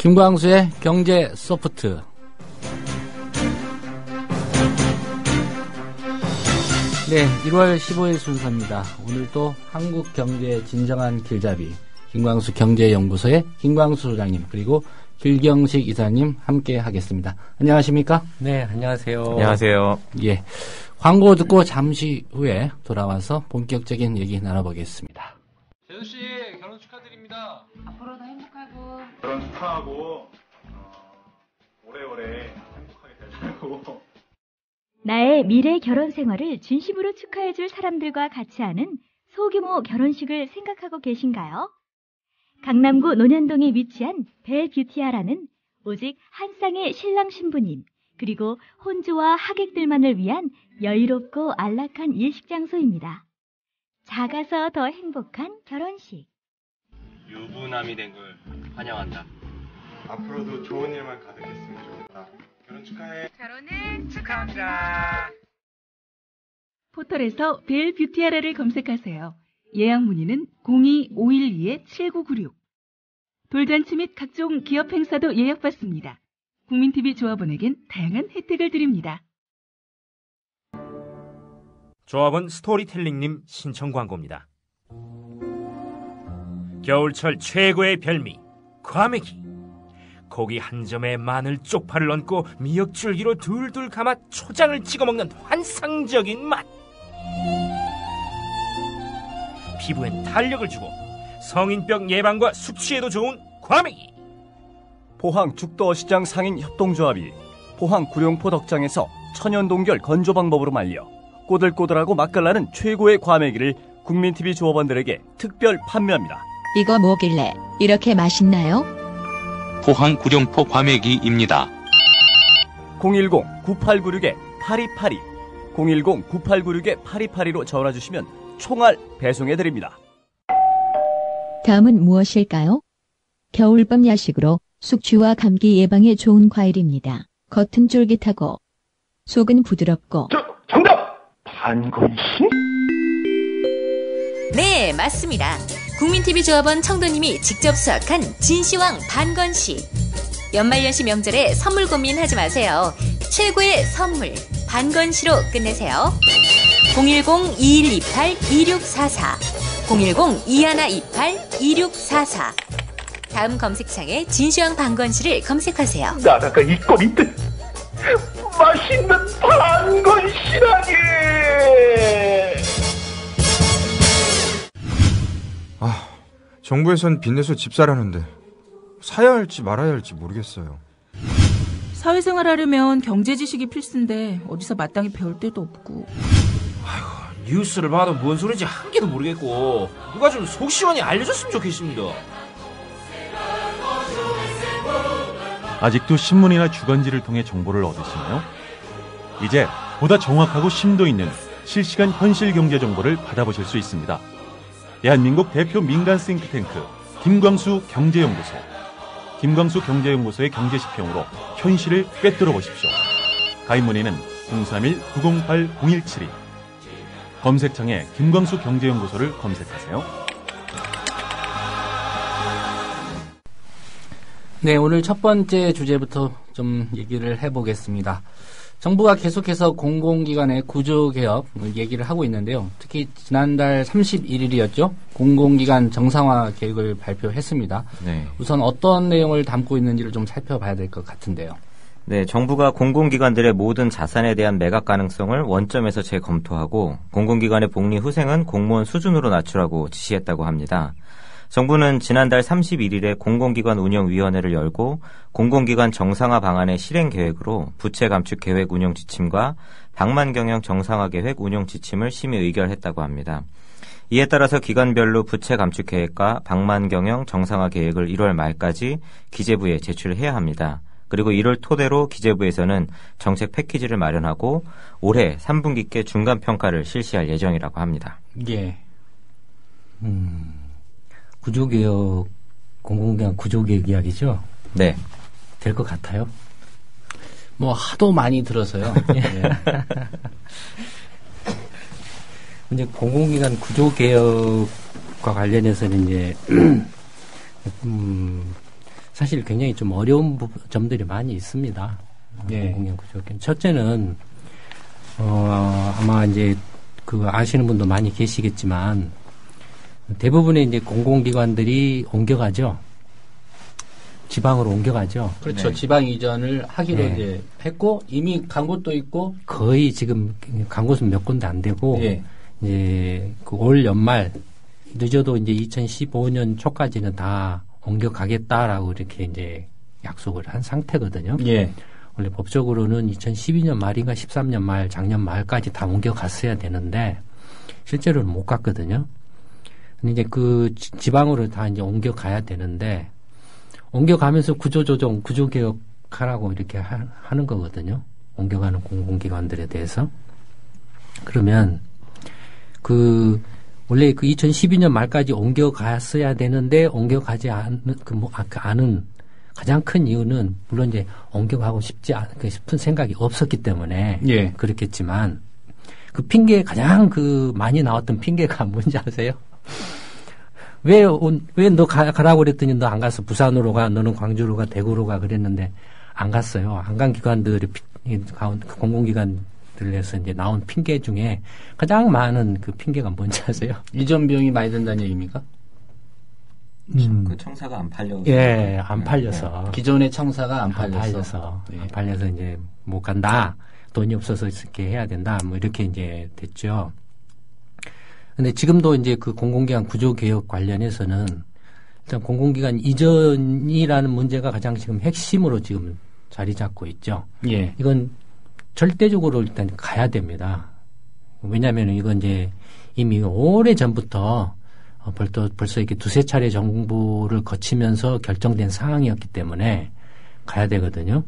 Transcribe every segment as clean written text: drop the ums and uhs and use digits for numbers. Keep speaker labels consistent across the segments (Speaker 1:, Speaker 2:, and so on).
Speaker 1: 김광수의 경제 소프트. 네, 1월 15일 순서입니다. 오늘도 한국 경제의 진정한 길잡이 김광수 경제연구소의 김광수 소장님 그리고 길경식 이사님 함께 하겠습니다. 안녕하십니까?
Speaker 2: 네, 안녕하세요.
Speaker 3: 안녕하세요.
Speaker 1: 예, 광고 듣고 잠시 후에 돌아와서 본격적인 얘기 나눠보겠습니다.
Speaker 4: 재수씨 결혼 축하드립니다.
Speaker 5: 앞으로도 행복하고
Speaker 6: 결혼 축하하고 오래오래 행복하게 되시고
Speaker 7: 나의 미래 결혼 생활을 진심으로 축하해줄 사람들과 같이 하는 소규모 결혼식을 생각하고 계신가요? 강남구 논현동에 위치한 벨뷰티아라는 오직 한 쌍의 신랑 신부님 그리고 혼주와 하객들만을 위한 여유롭고 안락한 예식 장소입니다. 작아서 더 행복한 결혼식.
Speaker 2: 유부남이 된 걸 환영한다.
Speaker 6: 앞으로도 좋은 일만 가득했으면 좋겠다. 결혼 축하해.
Speaker 5: 결혼을 축하합니다.
Speaker 8: 포털에서 벨뷰티아라를 검색하세요. 예약 문의는 02-512-7996. 돌잔치 및 각종 기업 행사도 예약받습니다. 국민TV 조합원에겐 다양한 혜택을 드립니다.
Speaker 3: 조합원 스토리텔링님 신청 광고입니다. 겨울철 최고의 별미 과메기. 고기 한 점에 마늘 쪽파를 얹고 미역 줄기로 둘둘 감아 초장을 찍어 먹는 환상적인 맛. 피부엔 탄력을 주고 성인병 예방과 숙취에도 좋은 과메기.
Speaker 9: 포항 죽도어시장 상인 협동조합이 포항 구룡포 덕장에서 천연 동결 건조 방법으로 말려 꼬들꼬들하고 맛깔나는 최고의 과메기를 국민TV 조합원들에게 특별 판매합니다.
Speaker 10: 이거 뭐길래 이렇게 맛있나요?
Speaker 11: 포항 구룡포 과메기입니다.
Speaker 9: 010-9896-8282 010-9896-8282로 전화주시면 총알 배송해드립니다.
Speaker 10: 다음은 무엇일까요? 겨울밤 야식으로 숙취와 감기 예방에 좋은 과일입니다. 겉은 쫄깃하고 속은 부드럽고.
Speaker 6: 정답! 반건씨?
Speaker 12: 네, 맞습니다. 국민TV 조합원 청도님이 직접 수확한 진시황 반건씨. 연말연시 명절에 선물 고민하지 마세요. 최고의 선물 반건씨로 끝내세요. 010-2128-2644 010-2128-2644 다음 검색창에 진시황 반건씨를 검색하세요.
Speaker 6: 나라가 이꼴인데 맛있는 반건씨라니.
Speaker 13: 정부에선 빚내서 집 사라는데 사야 할지 말아야 할지 모르겠어요.
Speaker 8: 사회생활 하려면 경제 지식이 필수인데 어디서 마땅히 배울 데도 없고.
Speaker 2: 뉴스를 봐도 뭔 소리인지 한 개도 모르겠고 누가 좀 속 시원히 알려줬으면 좋겠습니다.
Speaker 14: 아직도 신문이나 주간지를 통해 정보를 얻으시나요? 이제 보다 정확하고 심도 있는 실시간 현실 경제 정보를 받아보실 수 있습니다. 대한민국 대표 민간 싱크탱크 김광수 경제연구소. 김광수 경제연구소의 경제시평으로 현실을 꿰뚫어 보십시오. 가입 문의는 031-908-0172. 검색창에 김광수 경제연구소를 검색하세요.
Speaker 1: 네, 오늘 첫 번째 주제부터 좀 얘기를 해보겠습니다. 정부가 계속해서 공공기관의 구조개혁 얘기를 하고 있는데요. 특히 지난달 31일이었죠. 공공기관 정상화 계획을 발표했습니다.
Speaker 3: 네.
Speaker 1: 우선 어떤 내용을 담고 있는지를 좀 살펴봐야 될 것 같은데요.
Speaker 3: 네, 정부가 공공기관들의 모든 자산에 대한 매각 가능성을 원점에서 재검토하고 공공기관의 복리 후생은 공무원 수준으로 낮추라고 지시했다고 합니다. 정부는 지난달 31일에 공공기관 운영위원회를 열고 공공기관 정상화 방안의 실행 계획으로 부채 감축 계획 운영 지침과 방만경영 정상화 계획 운영 지침을 심의 의결했다고 합니다. 이에 따라서 기관별로 부채 감축 계획과 방만경영 정상화 계획을 1월 말까지 기재부에 제출해야 합니다. 그리고 이를 토대로 기재부에서는 정책 패키지를 마련하고 올해 3분기께 중간평가를 실시할 예정이라고 합니다.
Speaker 1: 예.
Speaker 2: 구조개혁, 공공기관 구조개혁 이야기죠?
Speaker 3: 네.
Speaker 1: 될 것 같아요. 뭐 하도 많이 들어서요. 예.
Speaker 2: 이제 공공기관 구조개혁과 관련해서는 이제
Speaker 15: 사실 굉장히 좀 어려운 점들이 많이 있습니다.
Speaker 1: 예.
Speaker 15: 공공기관 구조. 첫째는 아마 이제 그 아시는 분도 많이 계시겠지만 대부분의 이제 공공기관들이 옮겨가죠. 지방으로 옮겨가죠.
Speaker 1: 그렇죠.
Speaker 15: 네.
Speaker 1: 지방 이전을 하기로
Speaker 15: 네.
Speaker 1: 이제 했고 이미 간 곳도 있고
Speaker 15: 거의 지금 간 곳은 몇 군데 안 되고
Speaker 1: 예.
Speaker 15: 이제 그 올 연말 늦어도 이제 2015년 초까지는 다 옮겨가겠다라고 이렇게 이제 약속을 한 상태거든요.
Speaker 1: 예.
Speaker 15: 원래 법적으로는 2012년 말인가 13년 말, 작년 말까지 다 옮겨갔어야 되는데 실제로는 못 갔거든요. 근데 이제 그 지방으로 다 이제 옮겨가야 되는데 옮겨가면서 구조조정, 구조개혁하라고 이렇게 하는 거거든요. 옮겨가는 공공기관들에 대해서. 그러면 원래 그 2012년 말까지 옮겨갔어야 되는데 옮겨가지 않은 가장 큰 이유는 물론 이제 옮겨가고 싶은 생각이 없었기 때문에
Speaker 1: 예.
Speaker 15: 그렇겠지만 그 가장 많이 나왔던 핑계가 뭔지 아세요? 왜 너 가라고 그랬더니 너 안 갔어. 부산으로 가. 너는 광주로 가. 대구로 가. 그랬는데 안 갔어요. 안 간 기관들이 공공기관들에서 이제 나온 핑계 중에 가장 많은 그 핑계가 뭔지 아세요?
Speaker 1: 이전 비용이 많이 든다는 얘기입니까?
Speaker 3: 그 청사가 안 팔려서.
Speaker 15: 예, 안 팔려서.
Speaker 1: 기존의 청사가 안 팔려서.
Speaker 15: 안 팔려서 이제 못 간다. 돈이 없어서 이렇게 해야 된다. 뭐 이렇게 이제 됐죠. 근데 지금도 이제 그 공공기관 구조개혁 관련해서는 일단 공공기관 이전이라는 문제가 가장 지금 핵심으로 지금 자리 잡고 있죠.
Speaker 1: 예.
Speaker 15: 이건 절대적으로 일단 가야 됩니다. 왜냐하면 이건 이제 이미 오래 전부터 벌써 이렇게 두세 차례 정부를 거치면서 결정된 사항이었기 때문에 가야 되거든요.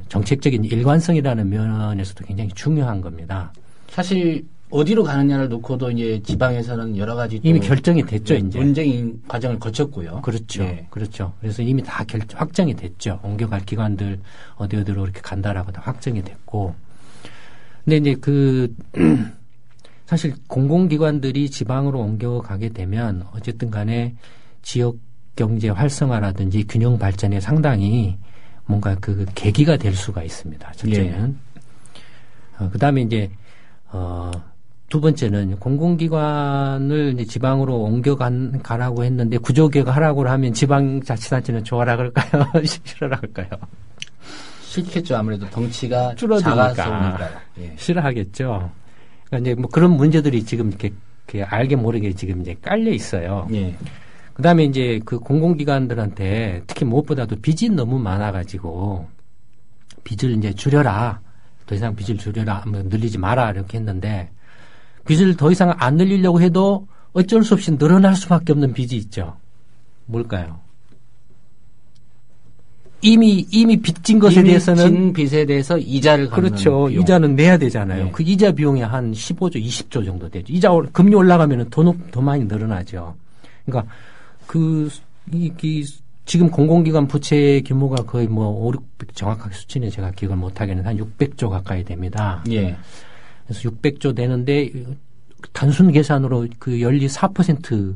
Speaker 15: 정책적인 일관성이라는 면에서도 굉장히 중요한 겁니다.
Speaker 1: 사실 어디로 가느냐를 놓고도 이제 지방에서는 여러 가지
Speaker 15: 이미 결정이 됐죠, 이제.
Speaker 1: 논쟁 과정을 거쳤고요.
Speaker 15: 그렇죠.
Speaker 1: 예.
Speaker 15: 그렇죠. 그래서 이미 다 확정이 됐죠. 옮겨갈 기관들 어디로 이렇게 간다라고 다 확정이 됐고. 근데 이제 사실 공공기관들이 지방으로 옮겨가게 되면 어쨌든 간에 지역 경제 활성화라든지 균형 발전에 상당히 뭔가 그 계기가 될 수가 있습니다. 첫째는.
Speaker 1: 예.
Speaker 15: 그다음에 이제 두 번째는 공공기관을 이제 지방으로 옮겨가라고 했는데 구조개혁 하라고 하면 지방자치단체는 좋아라 그럴까요? 싫어라 그럴까요?
Speaker 1: 싫겠죠. 아무래도 덩치가
Speaker 15: 줄어드니까.
Speaker 1: 작아서니까요. 예.
Speaker 15: 싫어하겠죠. 그러니까 이제 뭐 그런 문제들이 지금 이렇게 알게 모르게 지금 이제 깔려 있어요.
Speaker 1: 예.
Speaker 15: 그다음에 이제 그 공공기관들한테 특히 무엇보다도 빚이 너무 많아가지고 빚을 이제 줄여라. 더 이상 빚을 줄여라. 뭐 늘리지 마라. 이렇게 했는데 빚을 더 이상 안 늘리려고 해도 어쩔 수 없이 늘어날 수밖에 없는 빚이 있죠. 뭘까요? 이미 빚진 것에 대해서는
Speaker 1: 진 빚에 대해서 이자를 갚는
Speaker 15: 그렇죠.
Speaker 1: 비용.
Speaker 15: 이자는 내야 되잖아요.
Speaker 1: 네.
Speaker 15: 그 이자 비용이 한 15조, 20조 정도 되죠. 금리 올라가면 더 많이 늘어나죠. 그러니까 지금 공공기관 부채 규모가 거의 뭐 5, 600 정확하게 수치는 제가 기억을 못 하겠는데 한 600조 가까이 됩니다.
Speaker 1: 예.
Speaker 15: 그래서 600조 되는데 단순 계산으로 그 연리 4%로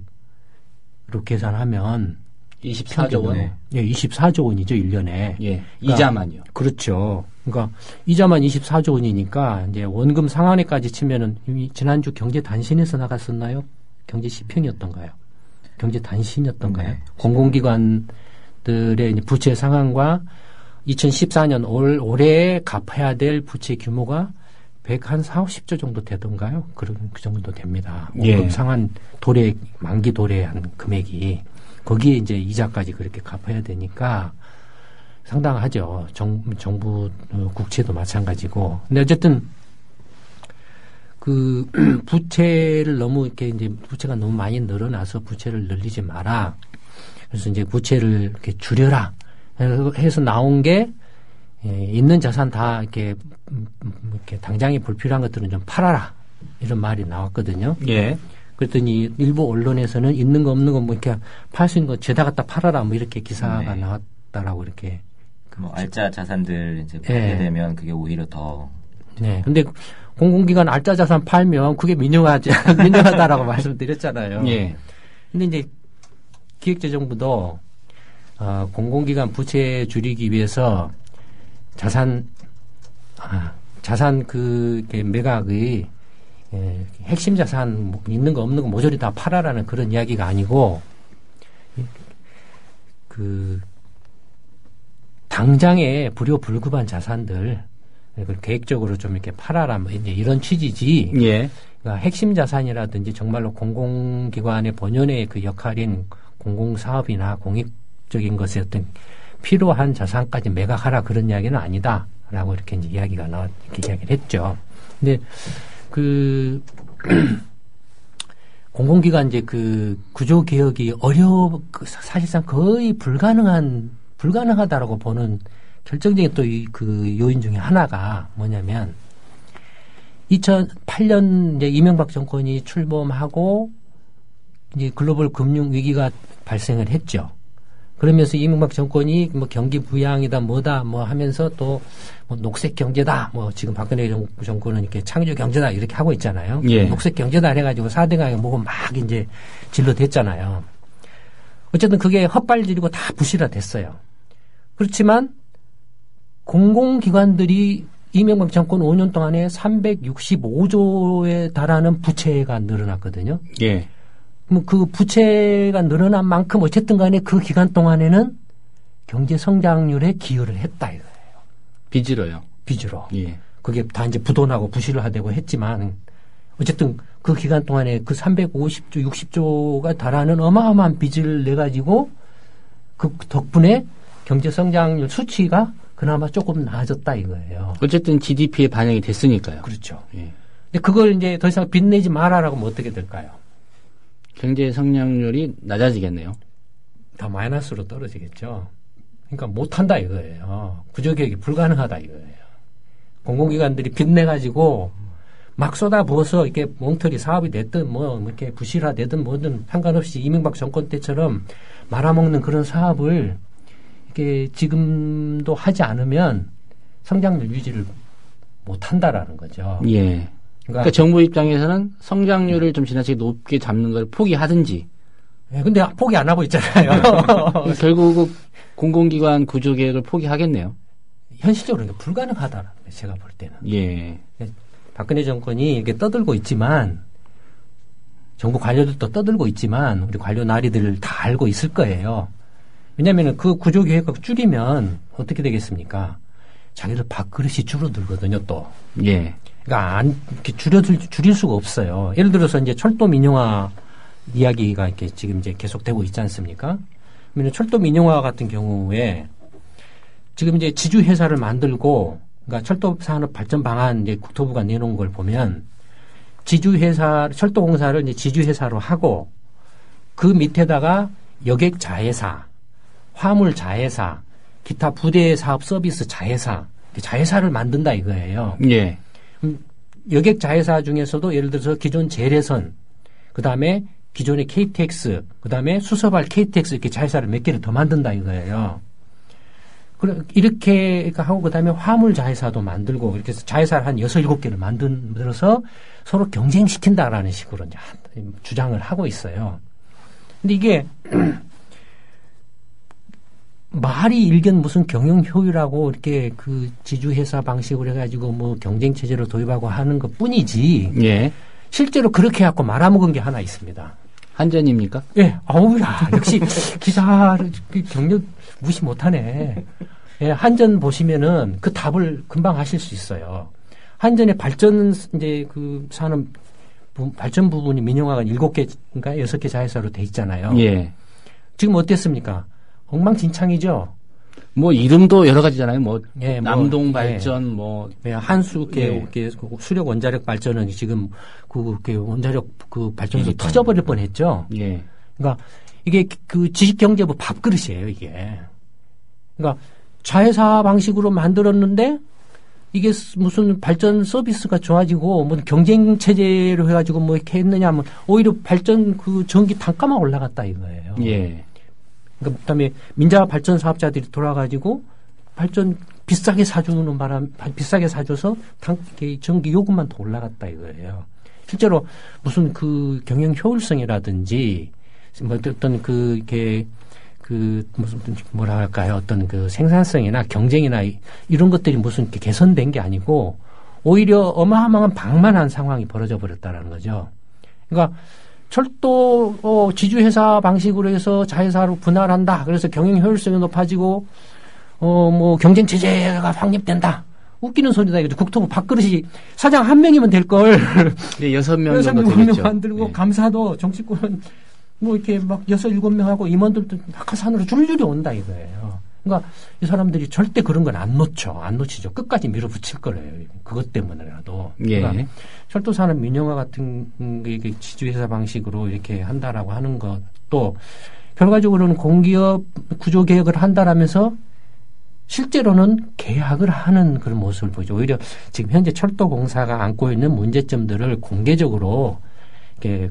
Speaker 15: 계산하면
Speaker 1: 24조 원.
Speaker 15: 예, 24조 원이죠, 1년에.
Speaker 1: 예.
Speaker 15: 그러니까,
Speaker 1: 이자만요.
Speaker 15: 그렇죠. 그러니까 이자만 24조 원이니까 이제 원금 상환에까지 치면은 지난주 경제 단신에서 나갔었나요? 경제 시평이었던가요? 경제 단신이었던가요?
Speaker 3: 네.
Speaker 15: 공공기관들의 이제 부채 상황과 2014년 올해 갚아야 될 부채 규모가 140, 50조 정도 되던가요? 그 정도 됩니다. 원금
Speaker 1: 예.
Speaker 15: 상환 만기 도래한 금액이. 거기에 이제 이자까지 그렇게 갚아야 되니까 상당하죠. 정부 국채도 마찬가지고. 근데 어쨌든 그 부채를 너무 이렇게 이제 부채가 너무 많이 늘어나서 부채를 늘리지 마라. 그래서 이제 부채를 이렇게 줄여라. 해서 나온 게 있는 자산 다 이렇게 당장에 불필요한 것들은 좀 팔아라. 이런 말이 나왔거든요.
Speaker 1: 예.
Speaker 15: 그랬더니 일부 언론에서는 있는 거 없는 거 뭐 이렇게 팔 수 있는 거 죄다 갖다 팔아라 뭐 이렇게 기사가 나왔다라고 이렇게
Speaker 3: 뭐 알짜 자산들 이제 팔게 되면 그게 오히려 더
Speaker 15: 네. 근데 공공기관 알짜 자산 팔면 그게 민영하다라고 말씀드렸잖아요.
Speaker 1: 예.
Speaker 15: 근데 이제 기획재정부도 공공기관 부채 줄이기 위해서 자산 매각의 핵심 자산 뭐 있는 거 없는 거 모조리 다 팔아라는 그런 이야기가 아니고 당장의 불효불급한 자산들 그걸 계획적으로 좀 이렇게 팔아라 뭐 이제 이런 취지지.
Speaker 1: 예.
Speaker 15: 그러니까 핵심 자산이라든지 정말로 공공기관의 본연의 그 역할인 공공사업이나 공익적인 것에 어떤 필요한 자산까지 매각하라 그런 이야기는 아니다라고 이렇게 이제 이야기가 이렇게 이야기를 했죠. 근데 공공기관 이제 구조 개혁이 사실상 거의 불가능하다라고 보는 결정적인 또 그 요인 중에 하나가 뭐냐면 2008년 이제 이명박 정권이 출범하고 이제 글로벌 금융 위기가 발생을 했죠. 그러면서 이명박 정권이 뭐 경기 부양이다 뭐다 뭐 하면서 또 뭐 녹색 경제다 뭐 지금 박근혜 정권은 이렇게 창조 경제다 이렇게 하고 있잖아요.
Speaker 1: 예.
Speaker 15: 녹색 경제다 해가지고 4대 강에 뭐고 막 이제 진로됐잖아요. 어쨌든 그게 헛발질이고 다 부실화됐어요. 그렇지만 공공기관들이 이명박 정권 5년 동안에 365조에 달하는 부채가 늘어났거든요.
Speaker 1: 예.
Speaker 15: 그럼 그 부채가 늘어난 만큼 어쨌든 간에 그 기간 동안에는 경제 성장률에 기여를 했다 이거예요.
Speaker 1: 빚으로요.
Speaker 15: 빚으로.
Speaker 1: 예.
Speaker 15: 그게 다 이제 부도나고 부실화되고 했지만 어쨌든 그 기간 동안에 그 350조, 60조가 달하는 어마어마한 빚을 내 가지고 그 덕분에 경제 성장률 수치가 그나마 조금 나아졌다 이거예요.
Speaker 1: 어쨌든 GDP에 반영이 됐으니까요.
Speaker 15: 그렇죠.
Speaker 1: 예.
Speaker 15: 근데 그걸 이제 더 이상 빚내지 마라라고 하면 어떻게 될까요?
Speaker 1: 경제 성장률이 낮아지겠네요.
Speaker 15: 다 마이너스로 떨어지겠죠. 그러니까 못한다 이거예요. 구조개혁이 불가능하다 이거예요. 공공기관들이 빚내가지고 막 쏟아부어서 이렇게 몽터리 사업이 됐든 뭐 이렇게 부실화되든 뭐든 상관없이 이명박 정권 때처럼 말아먹는 그런 사업을 이렇게 지금도 하지 않으면 성장률 유지를 못한다라는 거죠.
Speaker 1: 예. 그러니까 정부 입장에서는 성장률을 좀 지나치게 높게 잡는 걸 포기하든지.
Speaker 15: 예, 근데 포기 안 하고 있잖아요.
Speaker 1: 결국 공공기관 구조개혁을 포기하겠네요.
Speaker 15: 현실적으로 불가능하다라는 거예요. 제가 볼 때는.
Speaker 1: 예.
Speaker 15: 박근혜 정권이 이렇게 떠들고 있지만 정부 관료들도 떠들고 있지만 우리 관료 나리들 다 알고 있을 거예요. 왜냐하면 그 구조개혁을 줄이면 어떻게 되겠습니까? 자기들 밥그릇이 줄어들거든요, 또.
Speaker 1: 예.
Speaker 15: 그러니까 이렇게 줄일 수가 없어요. 예를 들어서 이제 철도 민영화 이야기가 이렇게 지금 이제 계속되고 있지 않습니까? 그러면 철도 민영화 같은 경우에 지금 이제 지주회사를 만들고 그러니까 철도 산업 발전 방안 이제 국토부가 내놓은 걸 보면 철도공사를 이제 지주회사로 하고 그 밑에다가 여객 자회사, 화물 자회사, 기타 부대 사업 서비스 자회사를 만든다 이거예요.
Speaker 1: 예.
Speaker 15: 여객 자회사 중에서도 예를 들어서 기존 제레선, 그 다음에 기존의 KTX, 그 다음에 수서발 KTX 이렇게 자회사를 몇 개를 더 만든다 이거예요. 이렇게 하고 그 다음에 화물 자회사도 만들고 이렇게 해서 자회사를 한 6, 7개를 만들어서 서로 경쟁시킨다라는 식으로 이제 주장을 하고 있어요. 근데 이게 말이 일견 무슨 경영 효율하고 이렇게 그 지주회사 방식으로 해가지고 뭐 경쟁 체제로 도입하고 하는 것 뿐이지.
Speaker 1: 예.
Speaker 15: 실제로 그렇게 해갖고 말아먹은 게 하나 있습니다.
Speaker 1: 한전입니까?
Speaker 15: 예. 어우야, 역시 기사를 경력 무시 못하네. 예, 한전 보시면은 그 답을 금방 하실 수 있어요. 한전의 발전 이제 그 산업 발전 부분이 민영화가 7개인가 6개 자회사로 돼 있잖아요.
Speaker 1: 예.
Speaker 15: 지금 어땠습니까? 엉망진창이죠.
Speaker 1: 뭐 이름도 여러 가지잖아요. 뭐
Speaker 15: 예,
Speaker 1: 남동 발전, 뭐
Speaker 15: 한수 수력 원자력 발전은 지금 그 원자력 그 발전소 터져버릴 뻔했죠.
Speaker 1: 예.
Speaker 15: 그러니까 이게 그 지식경제부 밥그릇이에요. 이게. 그러니까 자회사 방식으로 만들었는데 이게 무슨 발전 서비스가 좋아지고 뭐 경쟁 체제로 해가지고 뭐 이렇게 했느냐 하면 오히려 발전 그 전기 단가만 올라갔다 이거예요.
Speaker 1: 예.
Speaker 15: 그러니까 그다음에 민자 발전 사업자들이 돌아가지고 발전 비싸게 사주는 비싸게 사줘서 전기 요금만 더 올라갔다 이거예요. 실제로 무슨 그 경영 효율성이라든지 뭐 어떤 그 무슨 뭐라 할까요? 어떤 그 생산성이나 경쟁이나 이런 것들이 무슨 이렇게 개선된 게 아니고 오히려 어마어마한 방만한 상황이 벌어져 버렸다라는 거죠. 그러니까 철도 지주회사 방식으로 해서 자회사로 분할한다. 그래서 경영 효율성이 높아지고 뭐 경쟁 체제가 확립된다. 웃기는 소리다. 이거죠. 국토부 밥그릇이 사장 한 명이면 될 걸.
Speaker 1: 네, 6명 정도 되겠죠.
Speaker 15: 만들고 네. 감사도 정치권은 뭐 이렇게 막 6, 7명하고 임원들도 낙하산으로 줄줄이 온다 이거예요. 그러니까 이 사람들이 절대 그런 건 안 놓치죠. 끝까지 밀어붙일 거래요. 그것 때문에라도.
Speaker 1: 예.
Speaker 15: 그러니까 철도산업 민영화 같은 지주회사 방식으로 이렇게 한다라고 하는 것도 결과적으로는 공기업 구조 개혁을 한다라면서 실제로는 계약을 하는 그런 모습을 보이죠. 오히려 지금 현재 철도공사가 안고 있는 문제점들을 공개적으로 이렇게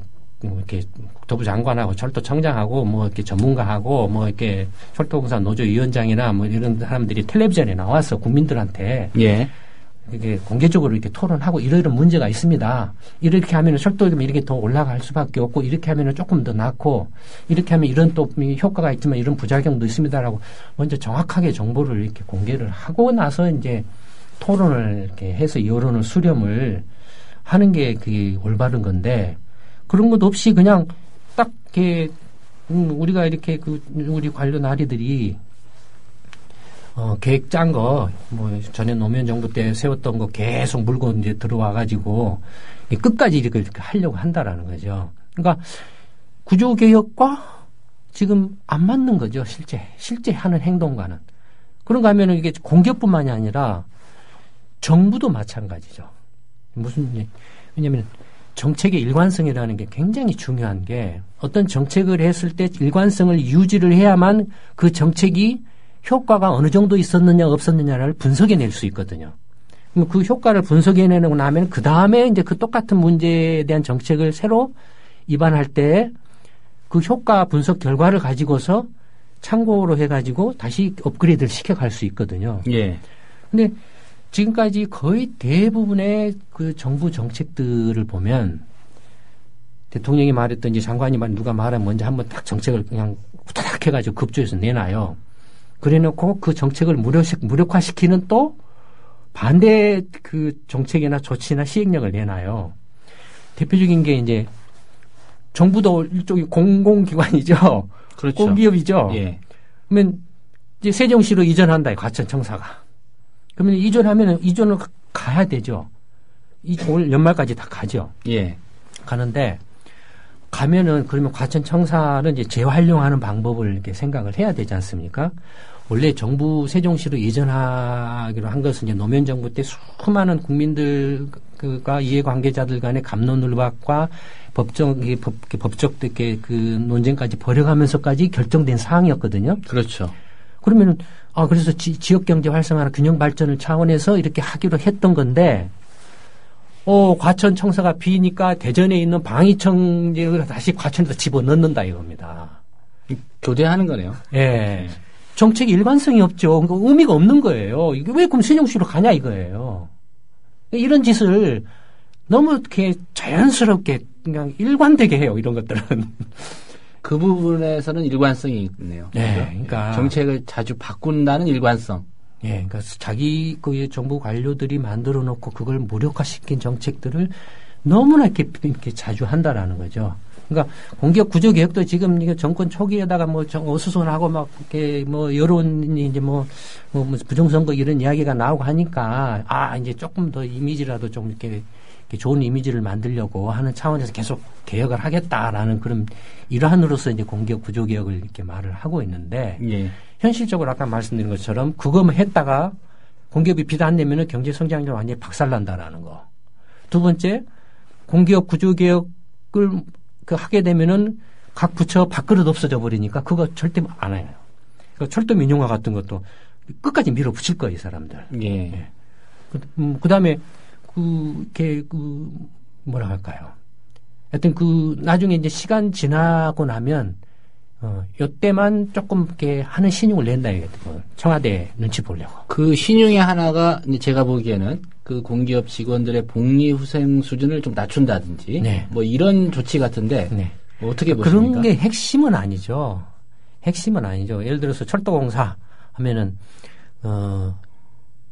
Speaker 15: 국토부 장관하고 철도청장하고 뭐 이렇게 전문가하고 뭐 이렇게 철도공사 노조위원장이나 뭐 이런 사람들이 텔레비전에 나와서 국민들한테
Speaker 1: 예.
Speaker 15: 이렇게 공개적으로 이렇게 토론하고 이런 문제가 있습니다. 이렇게 하면은 철도가 이렇게 더 올라갈 수밖에 없고 이렇게 하면은 조금 더 낫고 이렇게 하면 이런 또 효과가 있지만 이런 부작용도 있습니다라고 먼저 정확하게 정보를 이렇게 공개를 하고 나서 이제 토론을 이렇게 해서 여론을 수렴을 하는 게 그게 올바른 건데 그런 것 없이 그냥 딱 이렇게 우리가 이렇게 우리 관련 아리들이 계획 짠 거, 뭐, 전에 노무현 정부 때 세웠던 거 계속 물고 이제 들어와가지고, 끝까지 이렇게 하려고 한다라는 거죠. 그러니까, 구조개혁과 지금 안 맞는 거죠, 실제 하는 행동과는. 그런가 하면은 이게 공기업뿐만이 아니라, 정부도 마찬가지죠. 왜냐면, 정책의 일관성이라는 게 굉장히 중요한 게, 어떤 정책을 했을 때 일관성을 유지를 해야만 그 정책이 효과가 어느 정도 있었느냐 없었느냐를 분석해낼 수 있거든요. 그럼 그 효과를 분석해내고 나면 그 다음에 이제 그 똑같은 문제에 대한 정책을 새로 입안할 때 그 효과 분석 결과를 가지고서 참고로 해가지고 다시 업그레이드를 시켜갈 수 있거든요.
Speaker 1: 예.
Speaker 15: 근데 지금까지 거의 대부분의 그 정부 정책들을 보면 대통령이 말했던지 장관이 누가 말하면 먼저 한번 딱 정책을 그냥 후다닥 해가지고 급조해서 내놔요. 그래놓고 그 정책을 무력화시키는 또 반대 그 정책이나 조치나 시행령을 내놔요. 대표적인 게 이제 정부도 일종의 공공기관이죠.
Speaker 1: 그렇죠.
Speaker 15: 공기업이죠.
Speaker 1: 예.
Speaker 15: 그러면 이제 세종시로 이전한다. 과천청사가. 그러면 이전을 가야 되죠. 올 연말까지 다 가죠.
Speaker 1: 예.
Speaker 15: 가는데 가면은 그러면 과천청사를 이제 재활용하는 방법을 이렇게 생각을 해야 되지 않습니까? 원래 정부 세종시로 이전하기로 한 것은 이제 노무현 정부 때 수많은 국민들과 이해관계자들 간의 갑론을박과 법적 이렇게 그 논쟁까지 벌여가면서까지 결정된 사항이었거든요.
Speaker 1: 그렇죠.
Speaker 15: 그러면은 그래서 지역 경제 활성화나 균형 발전을 차원에서 이렇게 하기로 했던 건데 과천 청사가 비니까 대전에 있는 방위청을 다시 과천에다 집어넣는다 이겁니다.
Speaker 1: 교대하는 거네요.
Speaker 15: 예. 정책이 일관성이 없죠. 그러니까 의미가 없는 거예요. 이게 왜 그럼 세종시로 가냐 이거예요. 이런 짓을 너무 이렇게 자연스럽게 그냥 일관되게 해요. 이런 것들은.
Speaker 1: 그 부분에서는 일관성이 있네요.
Speaker 15: 네. 그러니까
Speaker 1: 정책을 자주 바꾼다는 일관성.
Speaker 15: 예, 그러니까 자기 그 정부 관료들이 만들어 놓고 그걸 무력화시킨 정책들을 너무나 이렇게 자주 한다라는 거죠. 그러니까 공기업 구조 개혁도 지금 이게 정권 초기에다가 뭐 어수선하고 막 이렇게 뭐 여론이 이제 뭐 부정선거 이런 이야기가 나오고 하니까 이제 조금 더 이미지라도 좀 이렇게 좋은 이미지를 만들려고 하는 차원에서 계속 개혁을 하겠다라는 그런 일환으로서 이제 공기업 구조 개혁을 이렇게 말을 하고 있는데.
Speaker 1: 예.
Speaker 15: 현실적으로 아까 말씀드린 것처럼 그거만 했다가 공기업이 빚 안 내면은 경제 성장률이 완전히 박살난다라는 거. 두 번째, 공기업 구조개혁을 하게 되면은 각 부처 밥그릇 없어져 버리니까 그거 절대 안 해요. 그러니까 철도 민영화 같은 것도 끝까지 밀어붙일 거예요, 이 사람들.
Speaker 1: 예.
Speaker 15: 그 다음에 뭐라 할까요? 하여튼 나중에 이제 시간 지나고 나면 요때만 조금 이렇게 하는 신용을 낸다 이거죠. 청와대 눈치 보려고.
Speaker 1: 그 신용의 하나가 제가 보기에는 그 공기업 직원들의 복리후생 수준을 좀 낮춘다든지,
Speaker 15: 네.
Speaker 1: 뭐 이런 조치 같은데,
Speaker 15: 네.
Speaker 1: 뭐 어떻게 보십니까?
Speaker 15: 그런 게 핵심은 아니죠. 핵심은 아니죠. 예를 들어서 철도공사 하면은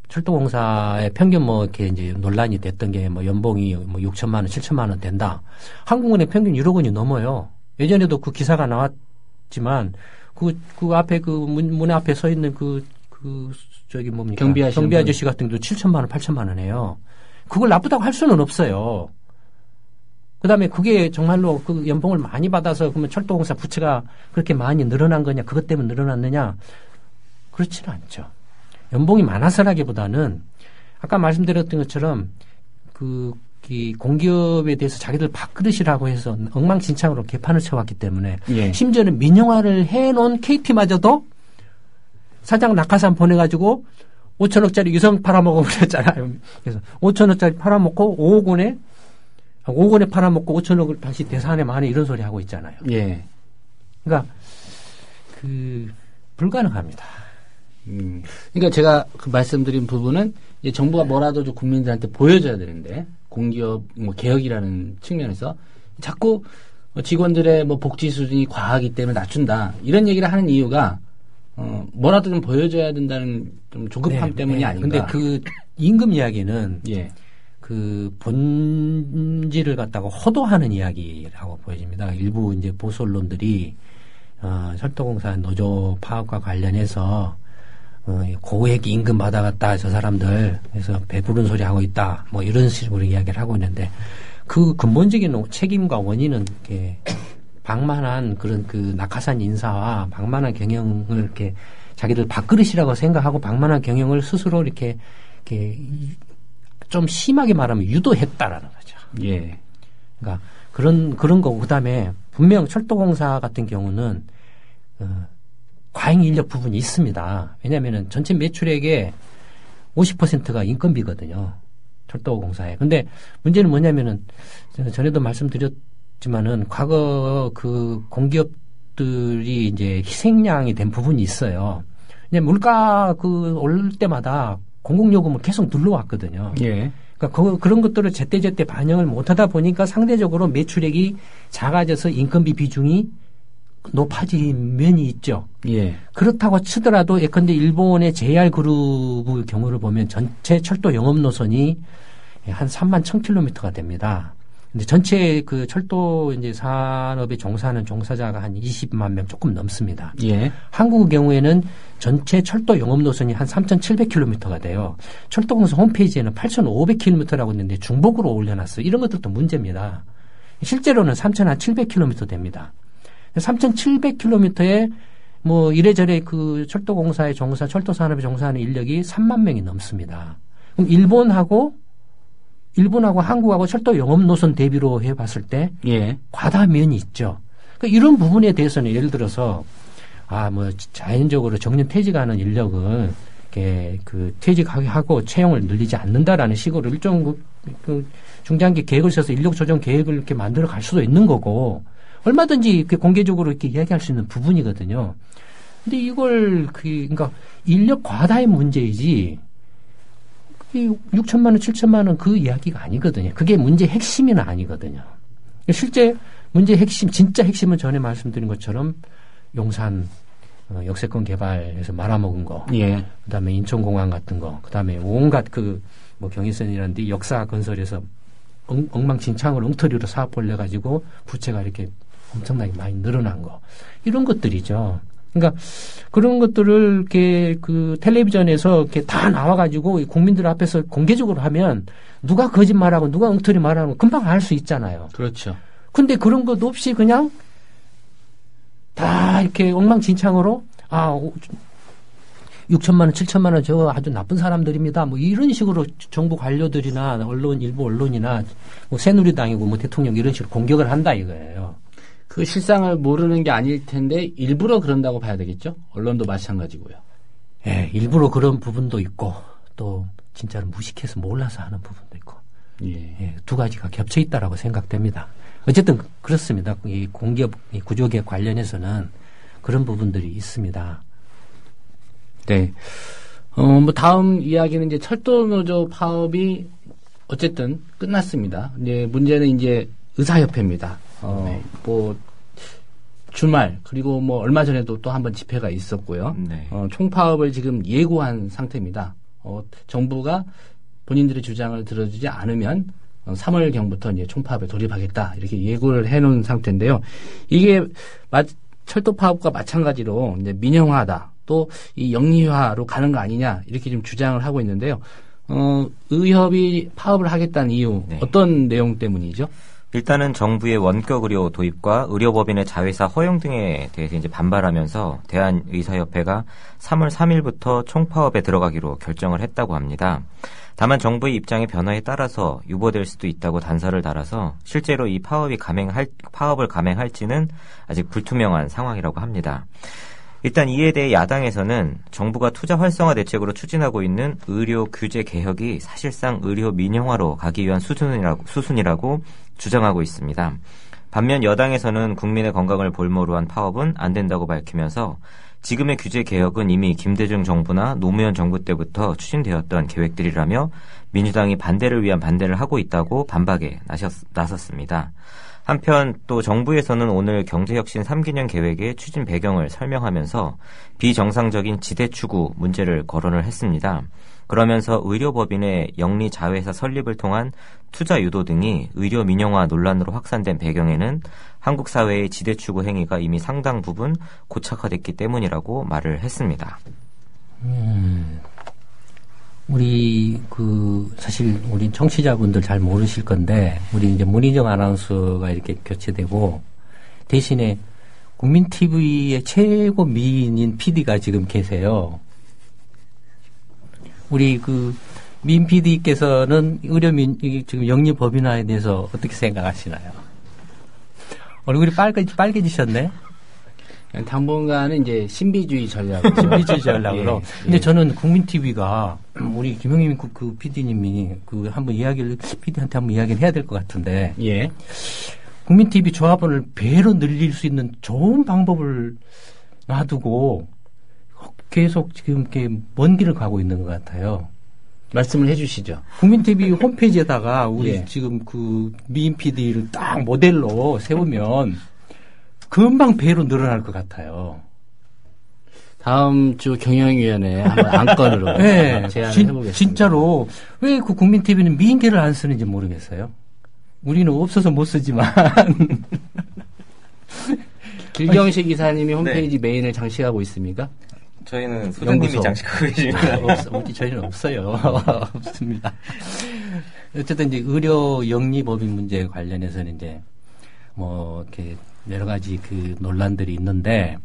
Speaker 15: 철도공사의 평균 뭐 이렇게 이제 논란이 됐던 게 뭐 연봉이 뭐 6천만 원, 7천만 원 된다. 한국은행 평균 1억 원이 넘어요. 예전에도 그 기사가 나왔지만 그 앞에 그 문 앞에 서 있는 저기 뭡니까? 경비 아저씨 같은 경우도 7천만 원, 8천만 원 해요. 그걸 나쁘다고 할 수는 없어요. 그다음에 그게 정말로 그 연봉을 많이 받아서 그러면 철도공사 부채가 그렇게 많이 늘어난 거냐? 그것 때문에 늘어났느냐? 그렇지는 않죠. 연봉이 많아서라기보다는 아까 말씀드렸던 것처럼 이 공기업에 대해서 자기들 밥그릇이라고 해서 엉망진창으로 개판을 쳐왔기 때문에
Speaker 1: 예.
Speaker 15: 심지어는 민영화를 해놓은 KT마저도 사장 낙하산 보내가지고 5천억짜리 유성 팔아먹어 버렸잖아요. 그래서 5천억짜리 팔아먹고 5억 원에 팔아먹고 5천억을 다시 대산에 만에 이런 소리 하고 있잖아요.
Speaker 1: 예.
Speaker 15: 그러니까 불가능합니다.
Speaker 1: 그러니까 제가 그 말씀드린 부분은 이제 정부가 뭐라도 좀 국민들한테 보여줘야 되는데 공기업 뭐 개혁이라는 측면에서 자꾸 직원들의 뭐 복지 수준이 과하기 때문에 낮춘다 이런 얘기를 하는 이유가 뭐라도 좀 보여줘야 된다는 좀 조급함 때문이 아닌가.
Speaker 15: 근데 그 임금 이야기는
Speaker 1: 예.
Speaker 15: 그 본질을 갖다가 호도하는 이야기라고 보여집니다. 일부 이제 보수 언론들이 철도공사 노조 파업과 관련해서 고액 임금 받아갔다 저 사람들 그래서 배부른 소리 하고 있다 뭐 이런 식으로 이야기를 하고 있는데 그 근본적인 책임과 원인은 이렇게 방만한 그런 그 낙하산 인사와 방만한 경영을 이렇게 자기들 밥그릇이라고 생각하고 방만한 경영을 스스로 이렇게 좀 심하게 말하면 유도했다라는 거죠.
Speaker 1: 예.
Speaker 15: 그러니까 그런 거고 그다음에 분명 철도공사 같은 경우는 과잉 인력 부분이 있습니다. 왜냐하면은 전체 매출액의 50%가 인건비거든요. 철도공사에. 근데 문제는 뭐냐면은 전에도 말씀드렸지만은 과거 그 공기업들이 이제 희생양이 된 부분이 있어요. 그냥 물가 오를 때마다 공공요금을 계속 눌러왔거든요.
Speaker 1: 예.
Speaker 15: 그러니까 그런 것들을 제때제때 반영을 못하다 보니까 상대적으로 매출액이 작아져서 인건비 비중이 높아진 면이 있죠.
Speaker 1: 예.
Speaker 15: 그렇다고 치더라도 예컨대 일본의 JR 그룹의 경우를 보면 전체 철도 영업 노선이 한 3만 1,000km가 됩니다. 근데 전체 그 철도 이제 산업에 종사하는 종사자가 한 20만 명 조금 넘습니다.
Speaker 1: 예.
Speaker 15: 한국의 경우에는 전체 철도 영업 노선이 한 3,700km가 돼요. 철도공사 홈페이지에는 8,500km라고 있는데 중복으로 올려놨어요. 이런 것들도 문제입니다. 실제로는 3,700km 됩니다. 3,700km에 뭐 이래저래 그 철도공사의 철도 산업에 종사하는 인력이 3만 명이 넘습니다. 그럼 일본하고 한국하고 철도 영업 노선 대비로 해봤을 때
Speaker 1: 예.
Speaker 15: 과다면이 있죠. 그러니까 이런 부분에 대해서는 예를 들어서 뭐 자연적으로 정년 퇴직하는 인력을 이렇게 그 퇴직하게 하고 채용을 늘리지 않는다라는 식으로 일정 그 중장기 계획을 세워서 인력 조정 계획을 이렇게 만들어 갈 수도 있는 거고. 얼마든지 이렇게 공개적으로 이렇게 이야기할 수 있는 부분이거든요. 근데 이걸 그러니까 인력 과다의 문제이지 6천만 원, 7천만 원 그 이야기가 아니거든요. 그게 문제 핵심은 아니거든요. 실제 문제 핵심, 진짜 핵심은 전에 말씀드린 것처럼 용산 역세권 개발해서 말아먹은 거,
Speaker 1: 예.
Speaker 15: 그다음에 인천공항 같은 거, 그다음에 온갖 뭐 경의선이라는 데 역사 건설에서 엉망진창으로 엉터리로 사업 벌려가지고 부채가 이렇게 엄청나게 많이 늘어난 거. 이런 것들이죠. 그러니까 그런 것들을 이렇게 그 텔레비전에서 이렇게 다 나와가지고 국민들 앞에서 공개적으로 하면 누가 거짓말하고 누가 엉터리 말하는 거 금방 알 수 있잖아요.
Speaker 1: 그렇죠.
Speaker 15: 근데 그런 것 없이 그냥 다 이렇게 엉망진창으로 6천만 원, 7천만 원 저 아주 나쁜 사람들입니다. 뭐 이런 식으로 정부 관료들이나 일부 언론이나 뭐 새누리당이고 뭐 대통령 이런 식으로 공격을 한다 이거예요.
Speaker 1: 그 실상을 모르는 게 아닐 텐데 일부러 그런다고 봐야 되겠죠? 언론도 마찬가지고요.
Speaker 15: 예, 일부러 그런 부분도 있고 또 진짜로 무식해서 몰라서 하는 부분도 있고. 예, 두 가지가 겹쳐 있다라고 생각됩니다. 어쨌든 그렇습니다. 이 공기업, 이 구조개혁 관련해서는 그런 부분들이 있습니다.
Speaker 1: 네. 뭐 다음 이야기는 이제 철도노조 파업이 어쨌든 끝났습니다. 이제 문제는 이제 의사협회입니다. 뭐 주말 그리고 뭐 얼마 전에도 또 한 번 집회가 있었고요.
Speaker 3: 네.
Speaker 1: 총파업을 지금 예고한 상태입니다. 정부가 본인들의 주장을 들어주지 않으면 3월경부터 이제 총파업에 돌입하겠다 이렇게 예고를 해놓은 상태인데요. 이게 철도 파업과 마찬가지로 이제 민영화다 또 이 영리화로 가는 거 아니냐 이렇게 좀 주장을 하고 있는데요. 의협이 파업을 하겠다는 이유
Speaker 3: 네.
Speaker 1: 어떤 내용 때문이죠?
Speaker 3: 일단은 정부의 원격 의료 도입과 의료법인의 자회사 허용 등에 대해서 이제 반발하면서 대한의사협회가 3월 3일부터 총파업에 들어가기로 결정을 했다고 합니다. 다만 정부의 입장의 변화에 따라서 유보될 수도 있다고 단서를 달아서 실제로 이 파업을 감행할지는 아직 불투명한 상황이라고 합니다. 일단 이에 대해 야당에서는 정부가 투자 활성화 대책으로 추진하고 있는 의료 규제 개혁이 사실상 의료 민영화로 가기 위한 수순이라고 주장하고 있습니다. 반면 여당에서는 국민의 건강을 볼모로 한 파업은 안 된다고 밝히면서 지금의 규제 개혁은 이미 김대중 정부나 노무현 정부 때부터 추진되었던 계획들이라며 민주당이 반대를 위한 반대를 하고 있다고 반박에 나섰습니다. 한편 또 정부에서는 오늘 경제혁신 3기년 계획의 추진 배경을 설명하면서 비정상적인 지대 추구 문제를 거론을 했습니다. 그러면서 의료법인의 영리 자회사 설립을 통한 투자 유도 등이 의료 민영화 논란으로 확산된 배경에는 한국 사회의 지대 추구 행위가 이미 상당 부분 고착화됐기 때문이라고 말을 했습니다.
Speaker 15: 사실 우리 청취자분들 잘 모르실 건데 우리 이제 문희정 아나운서가 이렇게 교체되고 대신에 국민 TV의 최고 미인인 PD가 지금 계세요. 우리 민 PD께서는 지금 영리 법인화에 대해서 어떻게 생각하시나요? 얼굴이 빨개지셨네?
Speaker 1: 당분간은 이제 신비주의 전략으로.
Speaker 15: 예. 근데 저는 국민 TV가 우리 김영임 그 PD님이 한번 PD한테 한번 이야기를 해야 될 것 같은데.
Speaker 1: 예.
Speaker 15: 국민 TV 조합원을 배로 늘릴 수 있는 좋은 방법을 놔두고 계속 지금 이렇게 먼 길을 가고 있는 것 같아요.
Speaker 1: 말씀을 해주시죠.
Speaker 15: 국민 TV 홈페이지에다가 우리 지금 미인 PD를 딱 모델로 세우면 금방 배로 늘어날 것 같아요.
Speaker 1: 다음 주 경영위원회 한번 안건으로
Speaker 15: 네,
Speaker 1: 제안을 해보겠습니다.
Speaker 15: 진짜로 왜 국민 TV는 미인계를 안 쓰는지 모르겠어요. 우리는 없어서 못 쓰지만
Speaker 1: 길경식 이사님이 홈페이지 메인을 장식하고 있습니까?
Speaker 3: 저희는 소장님이 장식하고 계십니다.
Speaker 15: 저희는 없어요. 없습니다. 어쨌든 이제 의료 영리법인 문제에 관련해서는 이제 이렇게 여러 가지 논란들이 있는데,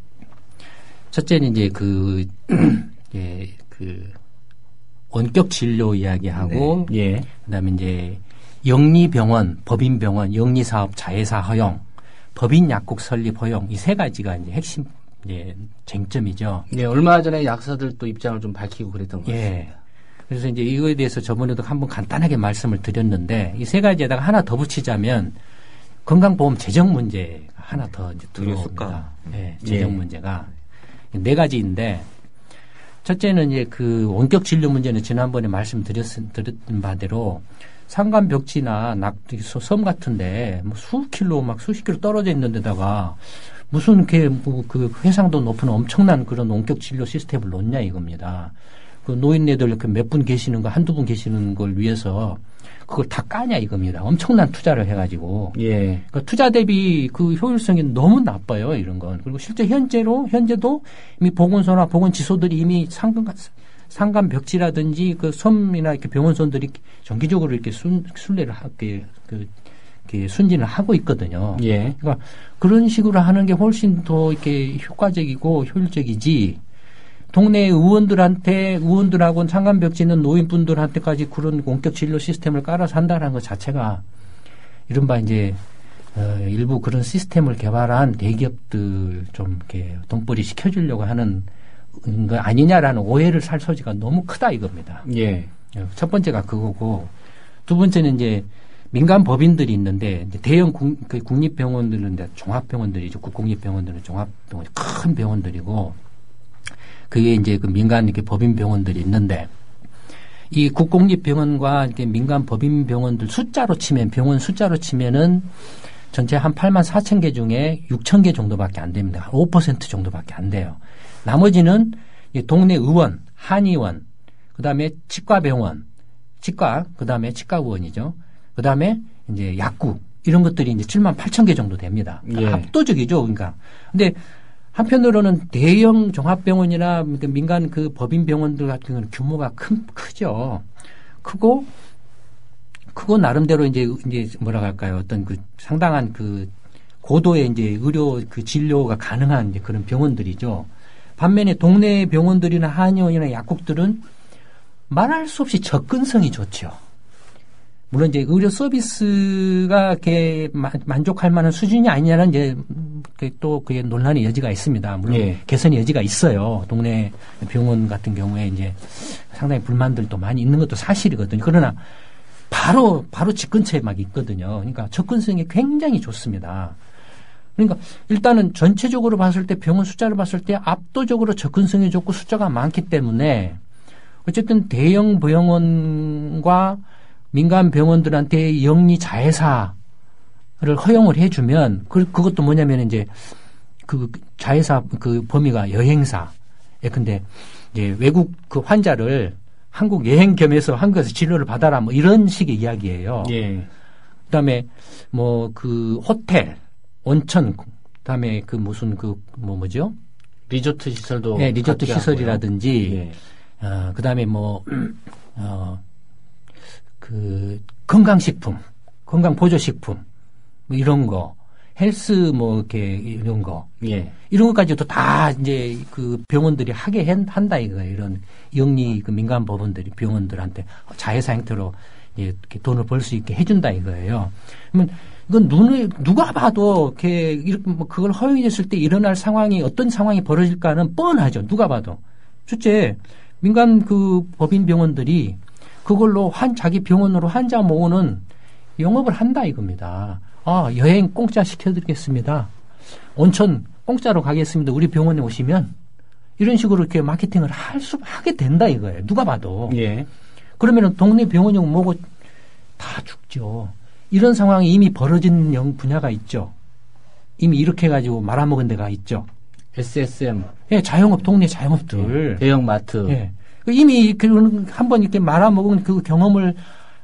Speaker 15: 첫째는 이제 원격 진료 이야기하고, 그다음에 이제 영리병원, 법인병원, 영리사업 자회사 허용, 법인 약국 설립 허용, 이 세 가지가 이제 핵심, 쟁점이죠.
Speaker 1: 예, 얼마 전에 약사들도 입장을 좀 밝히고 그랬던 것 같습니다.
Speaker 15: 예. 그래서 이제 이거에 대해서 저번에도 한번 간단하게 말씀을 드렸는데, 이 세 가지에다가 하나 더 붙이자면, 건강보험 재정 문제가 하나 더 이제 들어옵니다. 네, 재정 문제가 네 가지인데, 첫째는 이제 원격 진료 문제는 지난번에 말씀드렸던 바대로 산간벽지나 섬 같은데 수십 킬로 떨어져 있는 데다가 무슨 해상도 높은 엄청난 그런 원격 진료 시스템을 놓냐 이겁니다. 노인네들 이렇게 몇 분 계시는 거, 한두 분 계시는 걸 위해서 그걸 다 까냐 이겁니다. 엄청난 투자를 해가지고.
Speaker 1: 예.
Speaker 15: 그러니까 투자 대비 효율성이 너무 나빠요, 이런 건. 그리고 실제 현재도 이미 보건소나 보건지소들이 이미 상간 벽지라든지 섬이나 이렇게 병원선들이 정기적으로 이렇게 순례를 순진을 하고 있거든요.
Speaker 1: 예.
Speaker 15: 그러니까 그런 식으로 하는 게 훨씬 더 이렇게 효과적이고 효율적이지. 동네 의원들하고는 상간벽지 있는 노인분들한테까지 그런 원격 진료 시스템을 깔아서 한다는 것 자체가 이른바 이제 일부 그런 시스템을 개발한 대기업들 좀 이렇게 돈벌이 시켜주려고 하는 거 아니냐라는 오해를 살 소지가 너무 크다 이겁니다.
Speaker 1: 예.
Speaker 15: 첫 번째가 그거고, 두 번째는 이제 민간 법인들이 있는데 이제 대형 국립병원들은 이제 종합병원들이죠. 국공립병원들은 종합병원, 큰 병원들이고. 그게 이제 민간 이렇게 법인 병원들이 있는데, 이 국공립병원과 이렇게 민간 법인 병원들 병원 숫자로 치면은 전체 한 8만 4천 개 중에 6천 개 정도밖에 안 됩니다. 한 5% 정도밖에 안 돼요. 나머지는 동네 의원, 한의원, 그 다음에 치과병원, 그 다음에 치과의원이죠. 그 다음에 이제 약국, 이런 것들이 이제 7만 8천 개 정도 됩니다. 그러니까 압도적이죠. 그러니까. 근데 한편으로는 대형 종합병원이나 민간 그 법인병원들 같은 경우는 규모가 크죠. 크고 나름대로 이제 뭐라 할까요? 어떤 그 상당한 그 고도의 이제 의료 그 진료가 가능한 이제 그런 병원들이죠. 반면에 동네 병원들이나 한의원이나 약국들은 말할 수 없이 접근성이 좋죠. 물론 이제 의료 서비스가 이렇게 만족할 만한 수준이 아니냐는 이제 또 그게 논란의 여지가 있습니다. 물론 개선의 여지가 있어요. 동네 병원 같은 경우에 이제 상당히 불만들도 많이 있는 것도 사실이거든요. 그러나 바로 집 근처에 막 있거든요. 그러니까 접근성이 굉장히 좋습니다. 그러니까 일단은 전체적으로 봤을 때 병원 숫자를 봤을 때 압도적으로 접근성이 좋고 숫자가 많기 때문에 어쨌든 대형 병원과 민간 병원들한테 영리 자회사를 허용을 해주면 그것도 뭐냐면 이제 그 자회사 그 범위가 여행사. 예컨대 이제 외국 그 환자를 한국 여행 겸해서 한국에서 진료를 받아라 뭐 이런 식의 이야기예요. 그다음에 뭐 그 호텔, 온천, 그다음에 그 무슨 그 뭐죠?
Speaker 1: 리조트 시설도
Speaker 15: 리조트 시설이라든지 그다음에 그 건강식품, 건강보조식품 뭐 이런 거, 헬스 뭐 이렇게 이런 거, 이런 것까지도 다 이제 그 병원들이 하게 한다 이거예요. 이런 영리 그 민간 법원들이 병원들한테 자회사 형태로 이렇게 돈을 벌 수 있게 해준다 이거예요. 그러면 이건 누가 봐도 이렇게 뭐 그걸 허용했을 때 일어날 상황이 어떤 상황이 벌어질까는 뻔하죠. 누가 봐도. 첫째, 민간 그 법인 병원들이 그걸로 자기 병원으로 환자 모으는 영업을 한다 이겁니다. 여행 공짜 시켜드리겠습니다. 온천 공짜로 가겠습니다. 우리 병원에 오시면 이런 식으로 이렇게 마케팅을 하게 된다 이거예요. 누가 봐도. 그러면은 동네 병원용 뭐고 다 죽죠. 이런 상황이 이미 벌어진 분야가 있죠. 이미 이렇게 해가지고 말아먹은 데가 있죠.
Speaker 1: SSM.
Speaker 15: 자영업, 동네 자영업들.
Speaker 1: 대형마트.
Speaker 15: 이미 한번 이렇게 말아먹은 그 경험을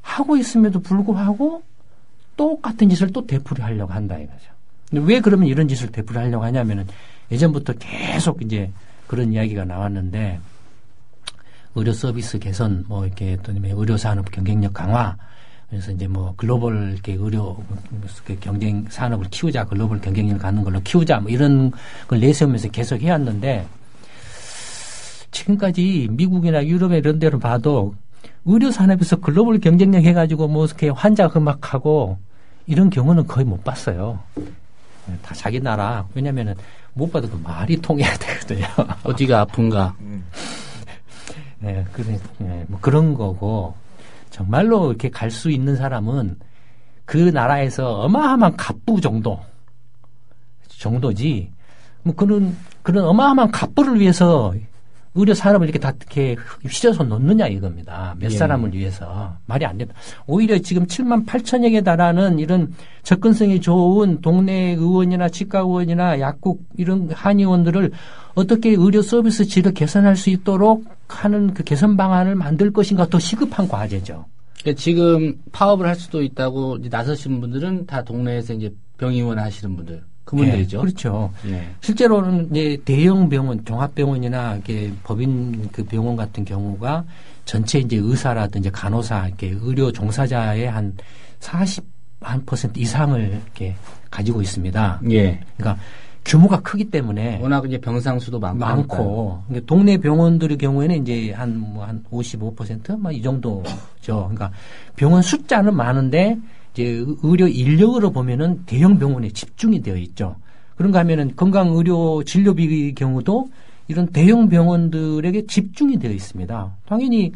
Speaker 15: 하고 있음에도 불구하고 똑같은 짓을 또 되풀이하려고 한다 이거죠. 근데 왜 그러면 이런 짓을 되풀이하려고 하냐면은 예전부터 계속 이제 그런 이야기가 나왔는데 의료 서비스 개선, 뭐 이렇게 또 의료 산업 경쟁력 강화, 그래서 이제 뭐 글로벌 이렇게 의료 경쟁 산업을 키우자, 글로벌 경쟁력을 갖는 걸로 키우자, 뭐 이런 걸 내세우면서 계속 해왔는데 지금까지 미국이나 유럽에 이런 데로 봐도 의료 산업에서 글로벌 경쟁력 해가지고 뭐 이렇게 환자 흠악하고 이런 경우는 거의 못 봤어요. 다 자기 나라. 왜냐면은 못 봐도 그 말이 통해야 되거든요.
Speaker 1: 어디가 아픈가.
Speaker 15: 뭐 그런 거고 정말로 이렇게 갈 수 있는 사람은 그 나라에서 어마어마한 갑부 정도지. 뭐 그런 어마어마한 갑부를 위해서 의료 산업을 이렇게 다 이렇게 휘저어서 놓느냐 이겁니다. 몇 사람을 위해서. 말이 안 된다. 오히려 지금 7만 8천여 개 달하는 이런 접근성이 좋은 동네 의원이나 치과 의원이나 약국 이런 한의원들을 어떻게 의료 서비스 질을 개선할 수 있도록 하는 그 개선 방안을 만들 것인가 더 시급한 과제죠.
Speaker 1: 그러니까 지금 파업을 할 수도 있다고 이제 나서시는 분들은 다 동네에서 이제 병의원 하시는 분들. 그분들이죠.
Speaker 15: 그렇죠. 실제로는 이제 대형 병원, 종합병원이나 이렇게 법인 그 병원 같은 경우가 전체 이제 의사라든지 간호사, 이렇게 의료 종사자의 한 40% 이상을 이렇게 가지고 있습니다. 그러니까 규모가 크기 때문에
Speaker 1: 워낙 이제 병상 수도 많고
Speaker 15: 그러니까 동네 병원들의 경우에는 이제 한 55% 막 이 정도죠. 그러니까 병원 숫자는 많은데 이제 의료 인력으로 보면은 대형 병원에 집중이 되어 있죠. 그런가 하면은 건강의료 진료비 경우도 이런 대형 병원들에게 집중이 되어 있습니다. 당연히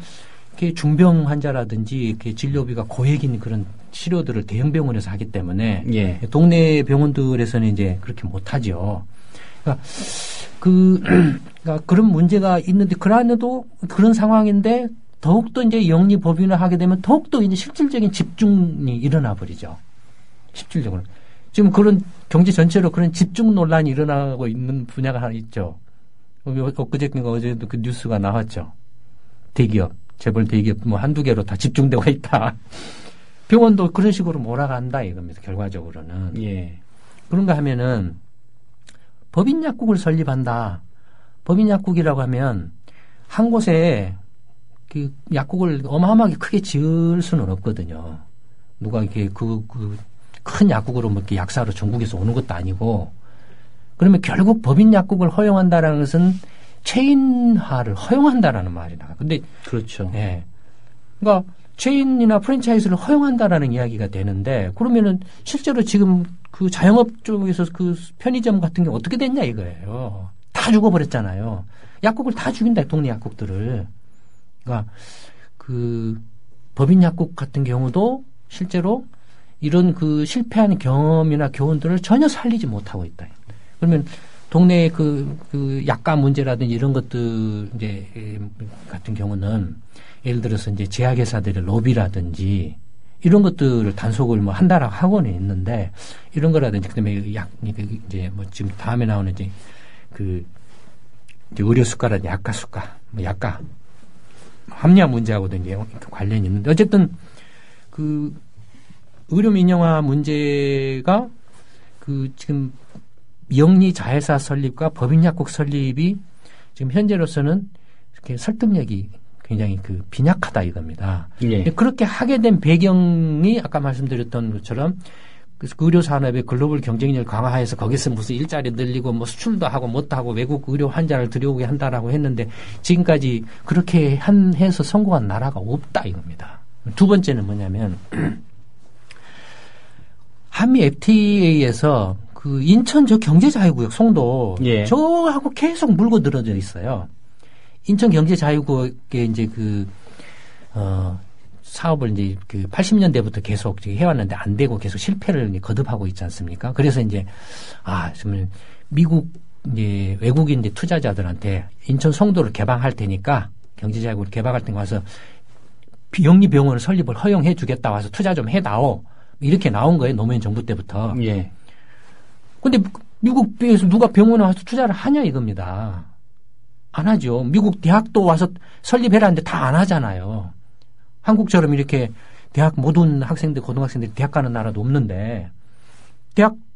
Speaker 15: 이렇게 중병 환자라든지 이렇게 진료비가 고액인 그런 치료들을 대형 병원에서 하기 때문에 동네 병원들에서는 이제 그렇게 못하죠. 그러니까 그런 문제가 있는데 그러한데도 그런 상황인데. 더욱더 이제 영리 법인을 하게 되면 더욱더 이제 실질적인 집중이 일어나 버리죠. 실질적으로. 지금 그런 경제 전체로 그런 집중 논란이 일어나고 있는 분야가 하나 있죠. 엊그저께인가 어제도 그 뉴스가 나왔죠. 대기업, 재벌 대기업 뭐 한두 개로 다 집중되고 있다. 병원도 그런 식으로 몰아간다 이겁니다. 결과적으로는.
Speaker 1: 예.
Speaker 15: 그런가 하면은 법인 약국을 설립한다. 법인 약국이라고 하면 한 곳에 그 약국을 어마어마하게 크게 지을 수는 없거든요. 누가 이렇게 큰 약국으로 뭐 이렇게 약사로 전국에서 오는 것도 아니고, 그러면 결국 법인 약국을 허용한다라는 것은 체인화를 허용한다라는 말이 나가. 근데
Speaker 1: 그렇죠.
Speaker 15: 예. 그러니까 체인이나 프랜차이즈를 허용한다라는 이야기가 되는데, 그러면은 실제로 지금 그 자영업 쪽에서 그 편의점 같은 게 어떻게 됐냐 이거예요. 다 죽어버렸잖아요. 약국을 다 죽인다, 동네 약국들을. 그러니까 그 법인 약국 같은 경우도 실제로 이런 그 실패한 경험이나 교훈들을 전혀 살리지 못하고 있다. 그러면 동네 그 약가 문제라든지 이런 것들 이제 같은 경우는 예를 들어서 이제 제약회사들의 로비라든지 이런 것들을 단속을 뭐 한다라고 하고는 있는데, 이런 거라든지 그다음에 이제 뭐 지금 다음에 나오는 이제 그 이제 의료 수가라든지 약가 수가, 뭐 약가 합리화 문제하고도 이제 관련이 있는데, 어쨌든 그 의료 민영화 문제가 그 지금 영리 자회사 설립과 법인 약국 설립이 지금 현재로서는 이렇게 설득력이 굉장히 그 빈약하다 이겁니다.
Speaker 1: 예.
Speaker 15: 그렇게 하게 된 배경이 아까 말씀드렸던 것처럼 의료 산업의 글로벌 경쟁력을 강화해서 거기서 무슨 일자리 늘리고 뭐 수출도 하고 뭣도 하고 외국 의료 환자를 들여오게 한다라고 했는데, 지금까지 그렇게 해서 성공한 나라가 없다 이겁니다. 두 번째는 뭐냐면 한미 FTA에서 그 인천 저 경제자유구역 송도
Speaker 1: 예.
Speaker 15: 저하고 계속 물고 늘어져 있어요. 인천 경제자유구역에 이제 사업을 이제 그 80년대부터 계속 해왔는데 안 되고 계속 실패를 이제 거듭하고 있지 않습니까? 그래서 이제 정말 미국 이제 외국인 이제 투자자들한테 인천 송도를 개방할 테니까, 경제자유구를 개방할 테니까 와서 영리병원을 설립을 허용해 주겠다, 와서 투자 좀 해다오, 이렇게 나온 거예요. 노무현 정부 때부터.
Speaker 1: 예.
Speaker 15: 근데 미국에서 누가 병원에 와서 투자를 하냐 이겁니다. 안 하죠. 미국 대학도 와서 설립해라는데 다 안 하잖아요. 한국처럼 이렇게 대학 모든 학생들, 고등학생들이 대학 가는 나라도 없는데,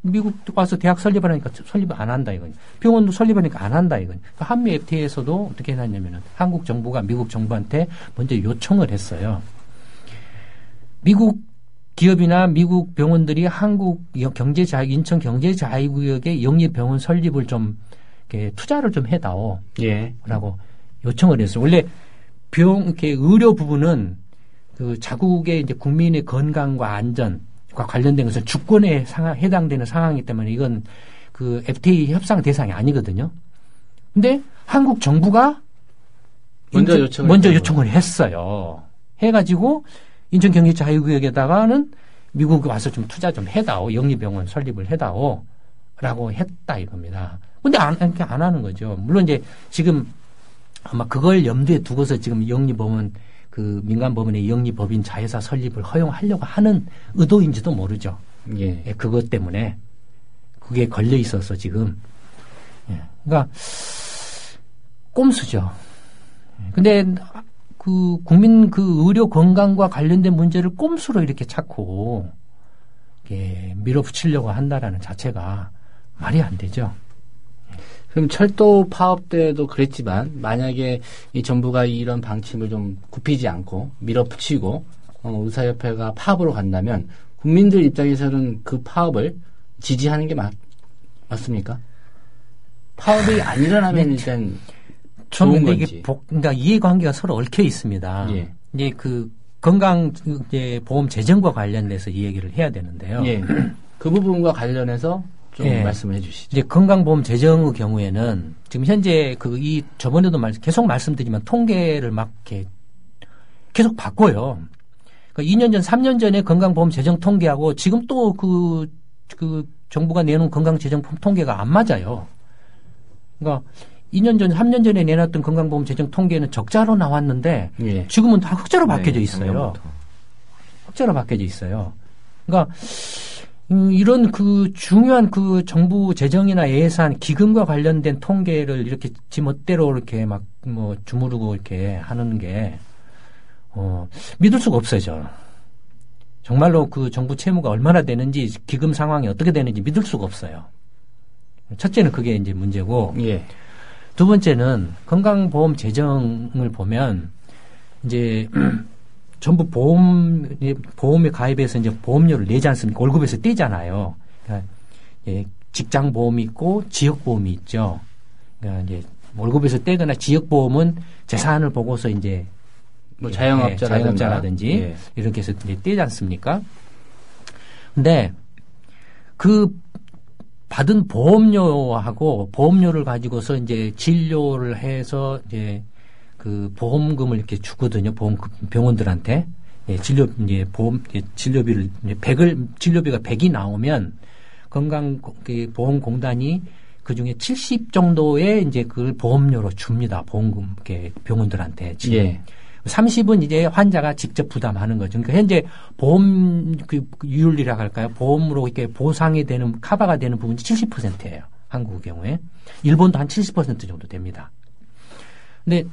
Speaker 15: 미국 와서 대학 설립하니까 설립을 안 한다 이거니. 병원도 설립하니까 안 한다 이거니. 그러니까 한미 FTA에서도 어떻게 해놨냐면은 한국 정부가 미국 정부한테 먼저 요청을 했어요. 미국 기업이나 미국 병원들이 한국 인천 경제자유구역에 영리병원 설립을 좀 투자를 좀 해다오.
Speaker 1: 예.
Speaker 15: 라고 요청을 했어요. 원래 이렇게 의료 부분은 그 자국의 이제 국민의 건강과 안전과 관련된 것은 주권에 해당되는 상황이기 때문에 이건 그 FTA 협상 대상이 아니거든요. 근데 한국 정부가 먼저 요청을 했어요. 해가지고 인천 경제자유구역에다가는 미국에 와서 좀 투자 좀 해다오. 영리병원 설립을 해다오. 라고 했다 이겁니다. 근데 안 하는 거죠. 물론 이제 지금 아마 그걸 염두에 두고서 지금 영리법원, 그 민간법원의 영리법인 자회사 설립을 허용하려고 하는 의도인지도 모르죠.
Speaker 1: 예.
Speaker 15: 그것 때문에 그게 걸려 있어서 지금. 그러니까 꼼수죠. 근데 그 국민 그 의료 건강과 관련된 문제를 꼼수로 이렇게 찾고 이렇게 밀어붙이려고 한다라는 자체가 말이 안 되죠.
Speaker 1: 그럼 철도 파업 때도 그랬지만, 만약에 이 정부가 이런 방침을 좀 굽히지 않고 밀어붙이고 의사협회가 파업으로 간다면 국민들 입장에서는 그 파업을 지지하는 게 맞습니까? 파업이 안 일어나면 일단 좋은 건지.
Speaker 15: 이게 그러니까 이해관계가 서로 얽혀 있습니다.
Speaker 1: 예.
Speaker 15: 이제 그 건강 보험 재정과 관련돼서 이 얘기를 해야 되는데요.
Speaker 1: 예. 그 부분과 관련해서 좀
Speaker 15: 예.
Speaker 1: 말씀해 주시죠.
Speaker 15: 이제 건강보험 재정의 경우에는 지금 현재 저번에도 계속 말씀드리지만 통계를 막 이렇게 계속 바꿔요. 그러니까 2년 전, 3년 전에 건강보험 재정 통계하고 지금 또 그 정부가 내놓은 건강재정 통계가 안 맞아요. 그러니까 2년 전, 3년 전에 내놨던 건강보험 재정 통계는 적자로 나왔는데
Speaker 1: 예.
Speaker 15: 지금은 다 흑자로 바뀌어져 있어요.
Speaker 3: 작년부터.
Speaker 15: 흑자로 바뀌어져 있어요. 그러니까 이런 그 중요한 그 정부 재정이나 예산, 기금과 관련된 통계를 이렇게 지멋대로 이렇게 막 뭐 주무르고 이렇게 하는 게, 믿을 수가 없어요, 저는. 정말로 그 정부 채무가 얼마나 되는지, 기금 상황이 어떻게 되는지 믿을 수가 없어요. 첫째는 그게 이제 문제고,
Speaker 1: 예.
Speaker 15: 두 번째는 건강보험 재정을 보면, 이제, 전부 보험에 가입해서 이제 보험료를 내지 않습니까? 월급에서 떼잖아요. 그러니까 예, 직장보험이 있고 지역보험이 있죠. 그러니까 이제 월급에서 떼거나 지역보험은 재산을 보고서 이제
Speaker 1: 뭐 자영업자라든지
Speaker 15: 예. 이렇게 해서 이제 떼지 않습니까? 근데 그 받은 보험료하고 보험료를 가지고서 이제 진료를 해서 이제 그 보험금을 이렇게 주거든요. 병원들한테. 예, 이제 진료비를, 진료비가 100이 나오면 건강보험공단이 그 중에 70 정도의 이제 그걸 보험료로 줍니다. 보험금, 병원들한테. 지금.
Speaker 1: 예.
Speaker 15: 30은 이제 환자가 직접 부담하는 거죠. 그러니까 현재 보험 유율이라고 할까요? 보험으로 이렇게 보상이 되는, 커버가 되는 부분이 70%예요. 한국의 경우에. 일본도 한 70% 정도 됩니다. 근데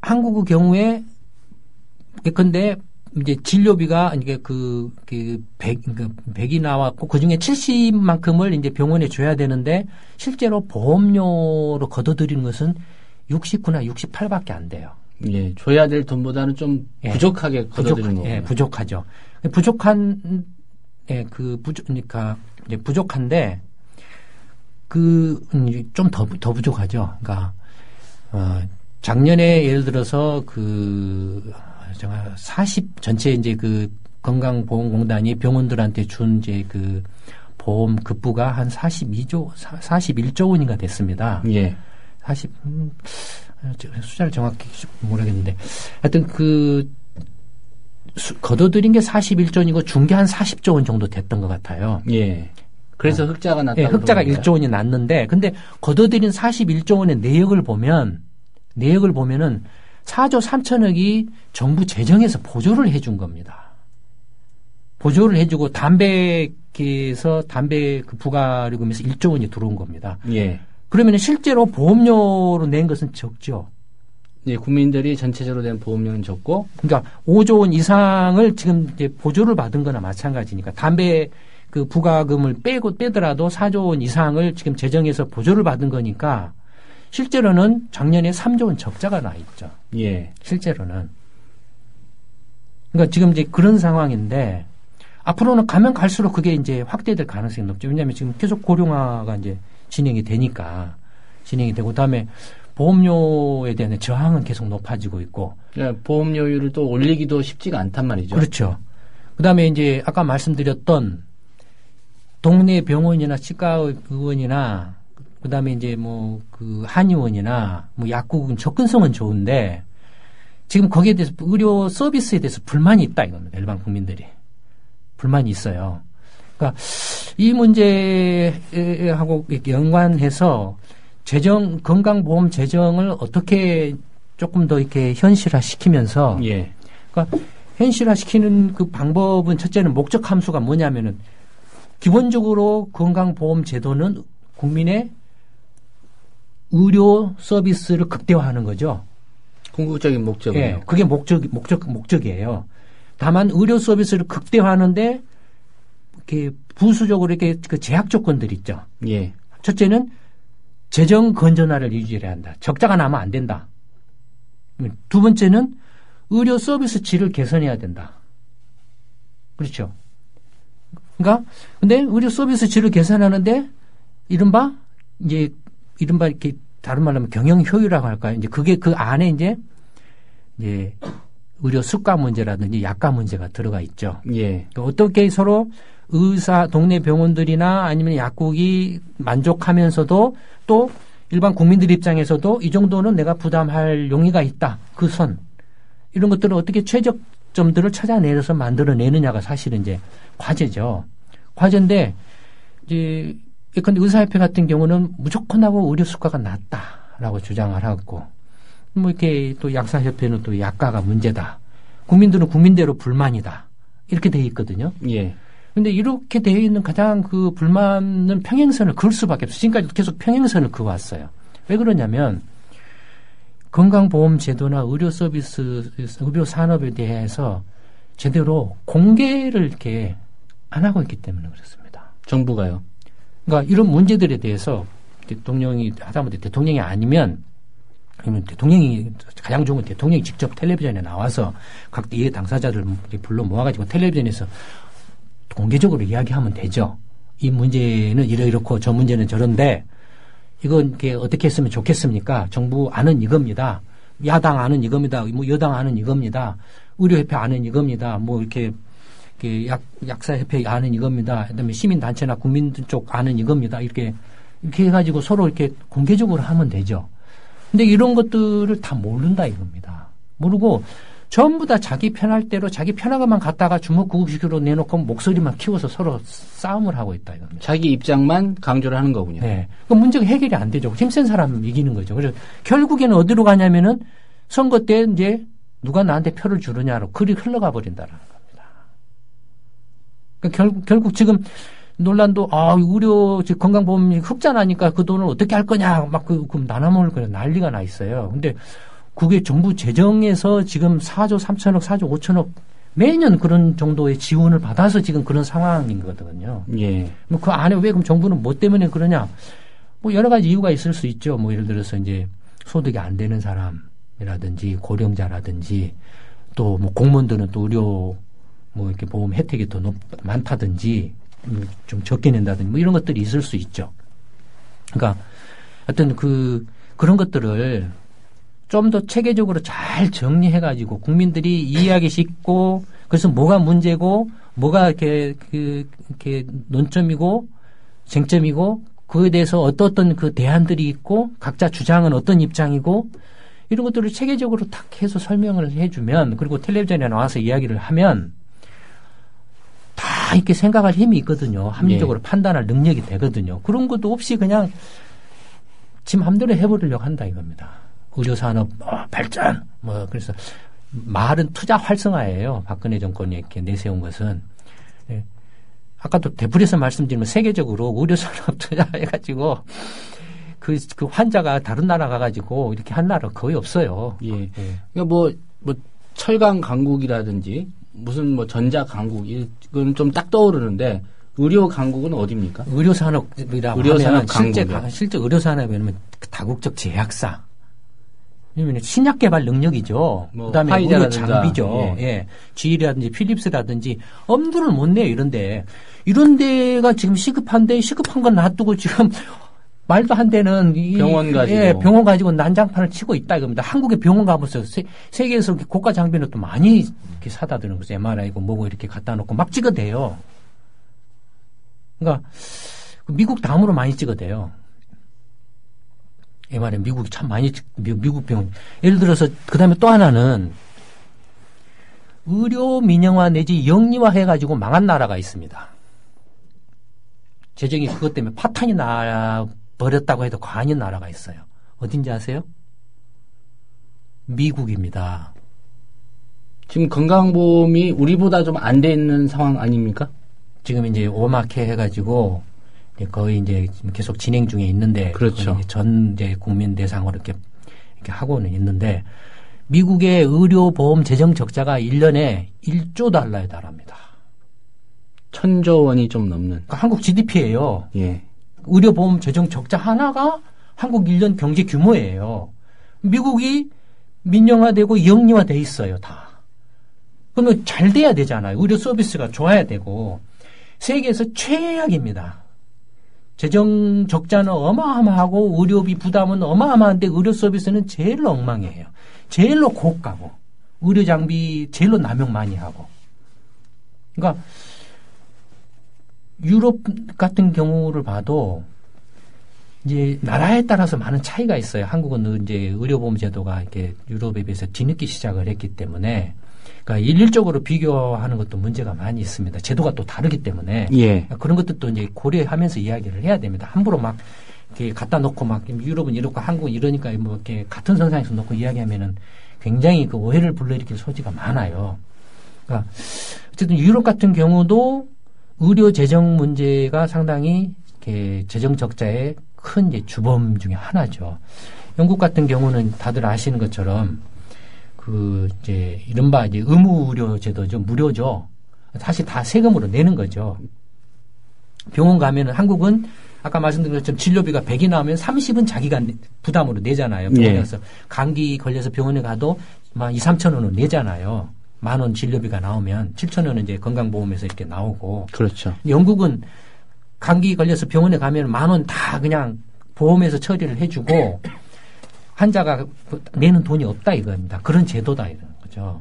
Speaker 15: 한국의 경우에 근데 이제 진료비가 이게 그 100이 나왔고 그 중에 70만큼을 이제 병원에 줘야 되는데 실제로 보험료로 걷어들이는 것은 69나 68밖에 안 돼요.
Speaker 1: 예, 줘야 될 돈보다는 좀 부족하게 걷어들이는 거예요.
Speaker 15: 예, 부족하죠. 그러니까 이제 부족한데 좀 더 부족하죠. 그러니까 작년에 예를 들어서 전체 이제 그 건강보험공단이 병원들한테 준 이제 그 보험 급부가 한 41조 원인가 됐습니다.
Speaker 1: 예.
Speaker 15: 숫자를 정확히 모르겠는데 하여튼 걷어들인 게 41조원이고 준 게 한 40조 원 정도 됐던 것 같아요.
Speaker 1: 예. 그래서 흑자가 났다고.
Speaker 15: 예, 흑자가 1조 원이 났는데 근데 걷어들인 41조 원의 내역을 보면은 4조 3천억이 정부 재정에서 보조를 해준 겁니다. 보조를 해주고 담배에서 담배 그 부가요금에서 1조 원이 들어온 겁니다.
Speaker 1: 예.
Speaker 15: 그러면 실제로 보험료로 낸 것은 적죠.
Speaker 1: 예, 국민들이 전체적으로 낸 보험료는 적고,
Speaker 15: 그러니까 5조 원 이상을 지금 이제 보조를 받은 거나 마찬가지니까 담배 그 부가금을 빼더라도 4조 원 이상을 지금 재정에서 보조를 받은 거니까 실제로는 작년에 3조 원 적자가 나 있죠.
Speaker 1: 예.
Speaker 15: 실제로는. 그러니까 지금 이제 그런 상황인데 앞으로는 가면 갈수록 그게 이제 확대될 가능성이 높죠. 왜냐하면 지금 계속 고령화가 이제 진행이 되고 그다음에 보험료에 대한 저항은 계속 높아지고 있고.
Speaker 1: 예, 보험료율을 또 올리기도 쉽지가 않단 말이죠.
Speaker 15: 그렇죠. 그다음에 이제 아까 말씀드렸던 동네 병원이나 치과의원이나 그다음에 이제 뭐 그 한의원이나 뭐 약국은 접근성은 좋은데 지금 거기에 대해서 의료 서비스에 대해서 불만이 있다 이겁니다. 일반 국민들이 불만이 있어요. 그러니까 이 문제하고 연관해서 건강보험 재정을 어떻게 조금 더 이렇게 현실화시키면서,
Speaker 1: 예.
Speaker 15: 그러니까 현실화시키는 그 방법은 첫째는 목적 함수가 뭐냐면은 기본적으로 건강보험 제도는 국민의 의료 서비스를 극대화하는 거죠.
Speaker 1: 궁극적인 목적이에요.
Speaker 15: 예, 그게 목적이에요. 다만 의료 서비스를 극대화하는데 이렇게 부수적으로 이렇게 그 제약 조건들이 있죠.
Speaker 1: 예.
Speaker 15: 첫째는 재정 건전화를 유지해야 한다. 적자가 나면 안 된다. 두 번째는 의료 서비스 질을 개선해야 된다. 그렇죠. 그러니까 근데 의료 서비스 질을 개선하는데 이른바 이렇게 다른 말로 하면 경영 효율이라고 할까요? 이제 그게 그 안에 이제 의료 수가 문제라든지 약가 문제가 들어가 있죠.
Speaker 1: 예.
Speaker 15: 그러니까 어떻게 서로 동네 병원들이나 아니면 약국이 만족하면서도 또 일반 국민들 입장에서도 이 정도는 내가 부담할 용의가 있다. 그 선. 이런 것들을 어떻게 최적점들을 찾아내서 만들어내느냐가 사실은 이제 과제죠. 과제인데, 근데 의사협회 같은 경우는 무조건 하고 의료 수가가 낮다라고 주장을 하고, 뭐 이렇게 또 약사협회는 또 약가가 문제다. 국민들은 국민대로 불만이다. 이렇게 돼 있거든요.
Speaker 1: 예.
Speaker 15: 근데 이렇게 되어 있는 가장 그 불만은 평행선을 그을 수밖에 없어요. 지금까지 계속 평행선을 그어왔어요. 왜 그러냐면 건강보험제도나 의료 서비스, 의료 산업에 대해서 제대로 공개를 이렇게 안 하고 있기 때문에 그렇습니다.
Speaker 1: 정부가요?
Speaker 15: 그러니까 이런 문제들에 대해서 대통령이 하다못해 대통령이 아니면 그러면 대통령이 가장 좋은 건 대통령이 직접 텔레비전에 나와서 각 이해 당사자들 불러 모아가지고 텔레비전에서 공개적으로 이야기하면 되죠. 이 문제는 이렇고 저 문제는 저런데 이건 이렇게 어떻게 했으면 좋겠습니까? 정부 안은 이겁니다. 야당 안은 이겁니다. 뭐 여당 안은 이겁니다. 의료협회 안은 이겁니다. 뭐 이렇게 약사협회 안은 이겁니다. 그다음에 시민단체나 국민들 쪽 안은 이겁니다. 이렇게 해가지고 서로 이렇게 공개적으로 하면 되죠. 근데 이런 것들을 다 모른다 이겁니다. 모르고 전부 다 자기 편할 대로 자기 편하게만 갖다가 주먹구구식으로 내놓고 목소리만 키워서 서로 싸움을 하고 있다 이겁니다.
Speaker 1: 자기 입장만 강조를 하는 거군요.
Speaker 15: 네. 그 문제가 해결이 안 되죠. 힘센 사람 이기는 거죠. 그래서 결국에는 어디로 가냐면은 선거 때 이제 누가 나한테 표를 주느냐로 글이 흘러가 버린다라는 겁니다. 그러니까 결국 지금 논란도 의료 건강보험 흑자 나니까 그 돈을 어떻게 할 거냐 막 그 나눠먹을 거냐 난리가 나 있어요. 근데 그게 정부 재정에서 지금 4조 3천억, 4조 5천억 매년 그런 정도의 지원을 받아서 지금 그런 상황인 거거든요.
Speaker 1: 예.
Speaker 15: 뭐 그 안에 왜 그럼 정부는 뭐 때문에 그러냐? 뭐 여러 가지 이유가 있을 수 있죠. 뭐 예를 들어서 이제 소득이 안 되는 사람이라든지 고령자라든지 또 뭐 공무원들은 또 의료 뭐 이렇게 보험 혜택이 더 많다든지 좀 적게 낸다든지 뭐 이런 것들이 있을 수 있죠. 그러니까 하여튼 그런 것들을 좀 더 체계적으로 잘 정리해가지고 국민들이 이해하기 쉽고 그래서 뭐가 문제고 뭐가 이렇게 논점이고 쟁점이고 그에 대해서 어떤 그 대안들이 있고 각자 주장은 어떤 입장이고 이런 것들을 체계적으로 탁 해서 설명을 해주면 그리고 텔레비전에 나와서 이야기를 하면 다 이렇게 생각할 힘이 있거든요. 합리적으로 판단할 능력이 되거든요. 그런 것도 없이 그냥 지 맘대로 해버리려고 한다 이겁니다. 의료산업 발전 그래서 말은 투자 활성화예요. 박근혜 정권이 이렇게 내세운 것은. 예. 아까도 되풀이해서 말씀드리면 세계적으로 의료산업 투자해가지고 그 환자가 다른 나라 가가지고 이렇게 한 나라 거의 없어요.
Speaker 1: 예. 예. 그러니까 뭐 철강 강국이라든지 무슨 뭐 전자 강국 이건 좀 딱 떠오르는데 의료 강국은 어디입니까?
Speaker 15: 의료산업이라고 하면 실제 의료산업에는 다국적 제약사. 왜냐면 신약 개발 능력이죠. 그다음에 의료 장비죠. 예. GE라든지 필립스라든지 엄두를 못 내요. 이런 데가 지금 시급한 건 놔두고 지금 말도 안 되는 병원 가지고 난장판을 치고 있다 이겁니다. 한국의 병원 가보세요. 세계에서 고가 장비는 또 많이 이렇게 사다 드는 거죠. MRI고 뭐고 이렇게 갖다 놓고 막 찍어대요. 그러니까 미국 다음으로 많이 찍어대요. MRI 미국이 참 많이 미국 병원. 예를 들어서 그다음에 또 하나는 의료 민영화 내지 영리화 해가지고 망한 나라가 있습니다. 재정이 그것 때문에 파탄이 나 버렸다고 해도 과언인 나라가 있어요. 어딘지 아세요? 미국입니다.
Speaker 1: 지금 건강보험이 우리보다 좀 안 돼 있는 상황 아닙니까?
Speaker 15: 지금 이제 오마케 해가지고 거의 이제 계속 진행 중에 있는데,
Speaker 1: 그렇죠.
Speaker 15: 전 이제 국민 대상으로 이렇게 하고는 있는데, 미국의 의료보험 재정 적자가 1년에 1조 달러에 달합니다.
Speaker 1: 1,000조 원이 좀 넘는.
Speaker 15: 그러니까 한국 GDP예요.
Speaker 1: 예.
Speaker 15: 의료보험 재정 적자 하나가 한국 1년 경제 규모예요. 미국이 민영화되고 영리화돼 있어요, 다. 그러면 잘 돼야 되잖아요. 의료 서비스가 좋아야 되고. 세계에서 최악입니다. 재정 적자는 어마어마하고 의료비 부담은 어마어마한데 의료 서비스는 제일로 엉망이에요. 제일로 고가고 의료 장비 제일로 남용 많이 하고. 그러니까 유럽 같은 경우를 봐도 이제 나라에 따라서 많은 차이가 있어요. 한국은 이제 의료보험 제도가 이렇게 유럽에 비해서 뒤늦게 시작을 했기 때문에 그러니까 일률적으로 비교하는 것도 문제가 많이 있습니다. 제도가 또 다르기 때문에
Speaker 1: 예.
Speaker 15: 그런 것들도 이제 고려하면서 이야기를 해야 됩니다. 함부로 막 이렇게 갖다 놓고 막 유럽은 이렇고 한국은 이러니까 뭐 이렇게 같은 선상에서 놓고 이야기하면은 굉장히 그 오해를 불러일으킬 소지가 많아요. 그러니까 어쨌든 유럽 같은 경우도 의료 재정 문제가 상당히 이렇게 재정 적자의 큰 이제 주범 중에 하나죠. 영국 같은 경우는 다들 아시는 것처럼 그 이제 이른바 이제 의무 의료 제도죠. 무료죠. 사실 다 세금으로 내는 거죠. 병원 가면은 한국은 아까 말씀드린 것처럼 진료비가 100이 나오면 30은 자기가 부담으로 내잖아요. 병원에 가서 감기 걸려서 병원에 가도 막 2, 3천 원은 내잖아요. 10,000원 진료비가 나오면 7,000원은 이제 건강보험에서 이렇게 나오고.
Speaker 1: 그렇죠.
Speaker 15: 영국은 감기 걸려서 병원에 가면 10,000원 다 그냥 보험에서 처리를 해주고 환자가 내는 돈이 없다 이겁니다. 그런 제도다 이런 거죠.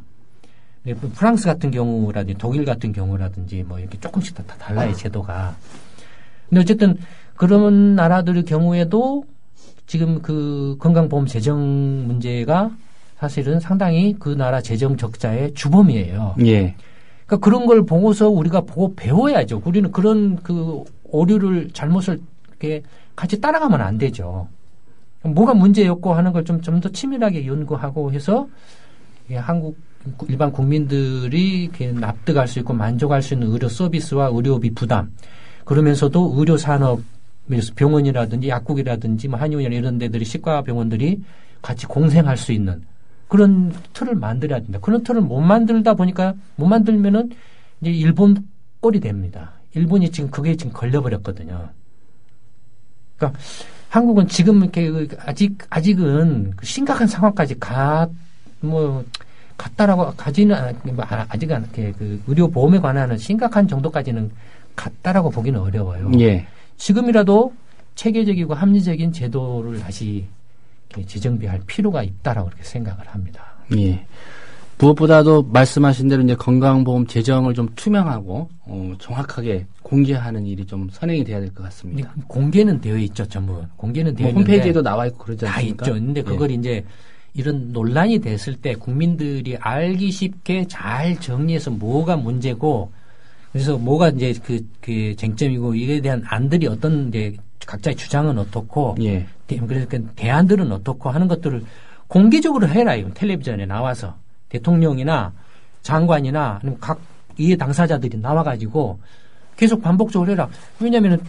Speaker 15: 프랑스 같은 경우라든지 독일 같은 경우라든지 뭐 이렇게 조금씩 다 달라요 제도가. 근데 어쨌든 그런 나라들의 경우에도 지금 그 건강보험 재정 문제가 사실은 상당히 그 나라 재정 적자의 주범이에요.
Speaker 1: 예.
Speaker 15: 그러니까 그런 걸 보고서 우리가 보고 배워야죠. 우리는 그런 그 오류를 잘못을 이렇게 같이 따라가면 안 되죠. 뭐가 문제였고 하는 걸 좀 더 치밀하게 연구하고 해서 한국 일반 국민들이 이렇게 납득할 수 있고 만족할 수 있는 의료 서비스와 의료비 부담 그러면서도 의료 산업 병원이라든지 약국이라든지 뭐 한의원이나 이런 데들이 치과 병원들이 같이 공생할 수 있는 그런 틀을 만들어야 된다. 그런 틀을 못 만들면은 이제 일본 꼴이 됩니다. 일본이 지금 그게 지금 걸려버렸거든요. 그러니까 한국은 지금 이렇게 아직은 심각한 상황까지 갔다라고 가지는 아직은 이렇게 그 의료 보험에 관한 심각한 정도까지는 갔다라고 보기는 어려워요.
Speaker 1: 예.
Speaker 15: 지금이라도 체계적이고 합리적인 제도를 다시 재정비할 필요가 있다라고 그렇게 생각을 합니다.
Speaker 1: 예. 무엇보다도 말씀하신 대로 이제 건강보험 재정을 좀 투명하고 정확하게 공개하는 일이 좀 선행이 돼야 될 것 같습니다.
Speaker 15: 공개는 되어 있죠, 전부. 공개는 되어 있는데
Speaker 1: 홈페이지에도 나와 있고 그러지 않습니까?
Speaker 15: 다 있죠. 근데 그걸 이제 이런 논란이 됐을 때 국민들이 알기 쉽게 잘 정리해서 뭐가 문제고 그래서 뭐가 이제 그 쟁점이고 이에 대한 안들이 어떤 이제 각자의 주장은 어떻고 그래서 그 대안들은 어떻고 하는 것들을 공개적으로 해라. 이거 텔레비전에 나와서 대통령이나 장관이나 아니면 각 이해 당사자들이 나와가지고 계속 반복적으로 해라. 왜냐면은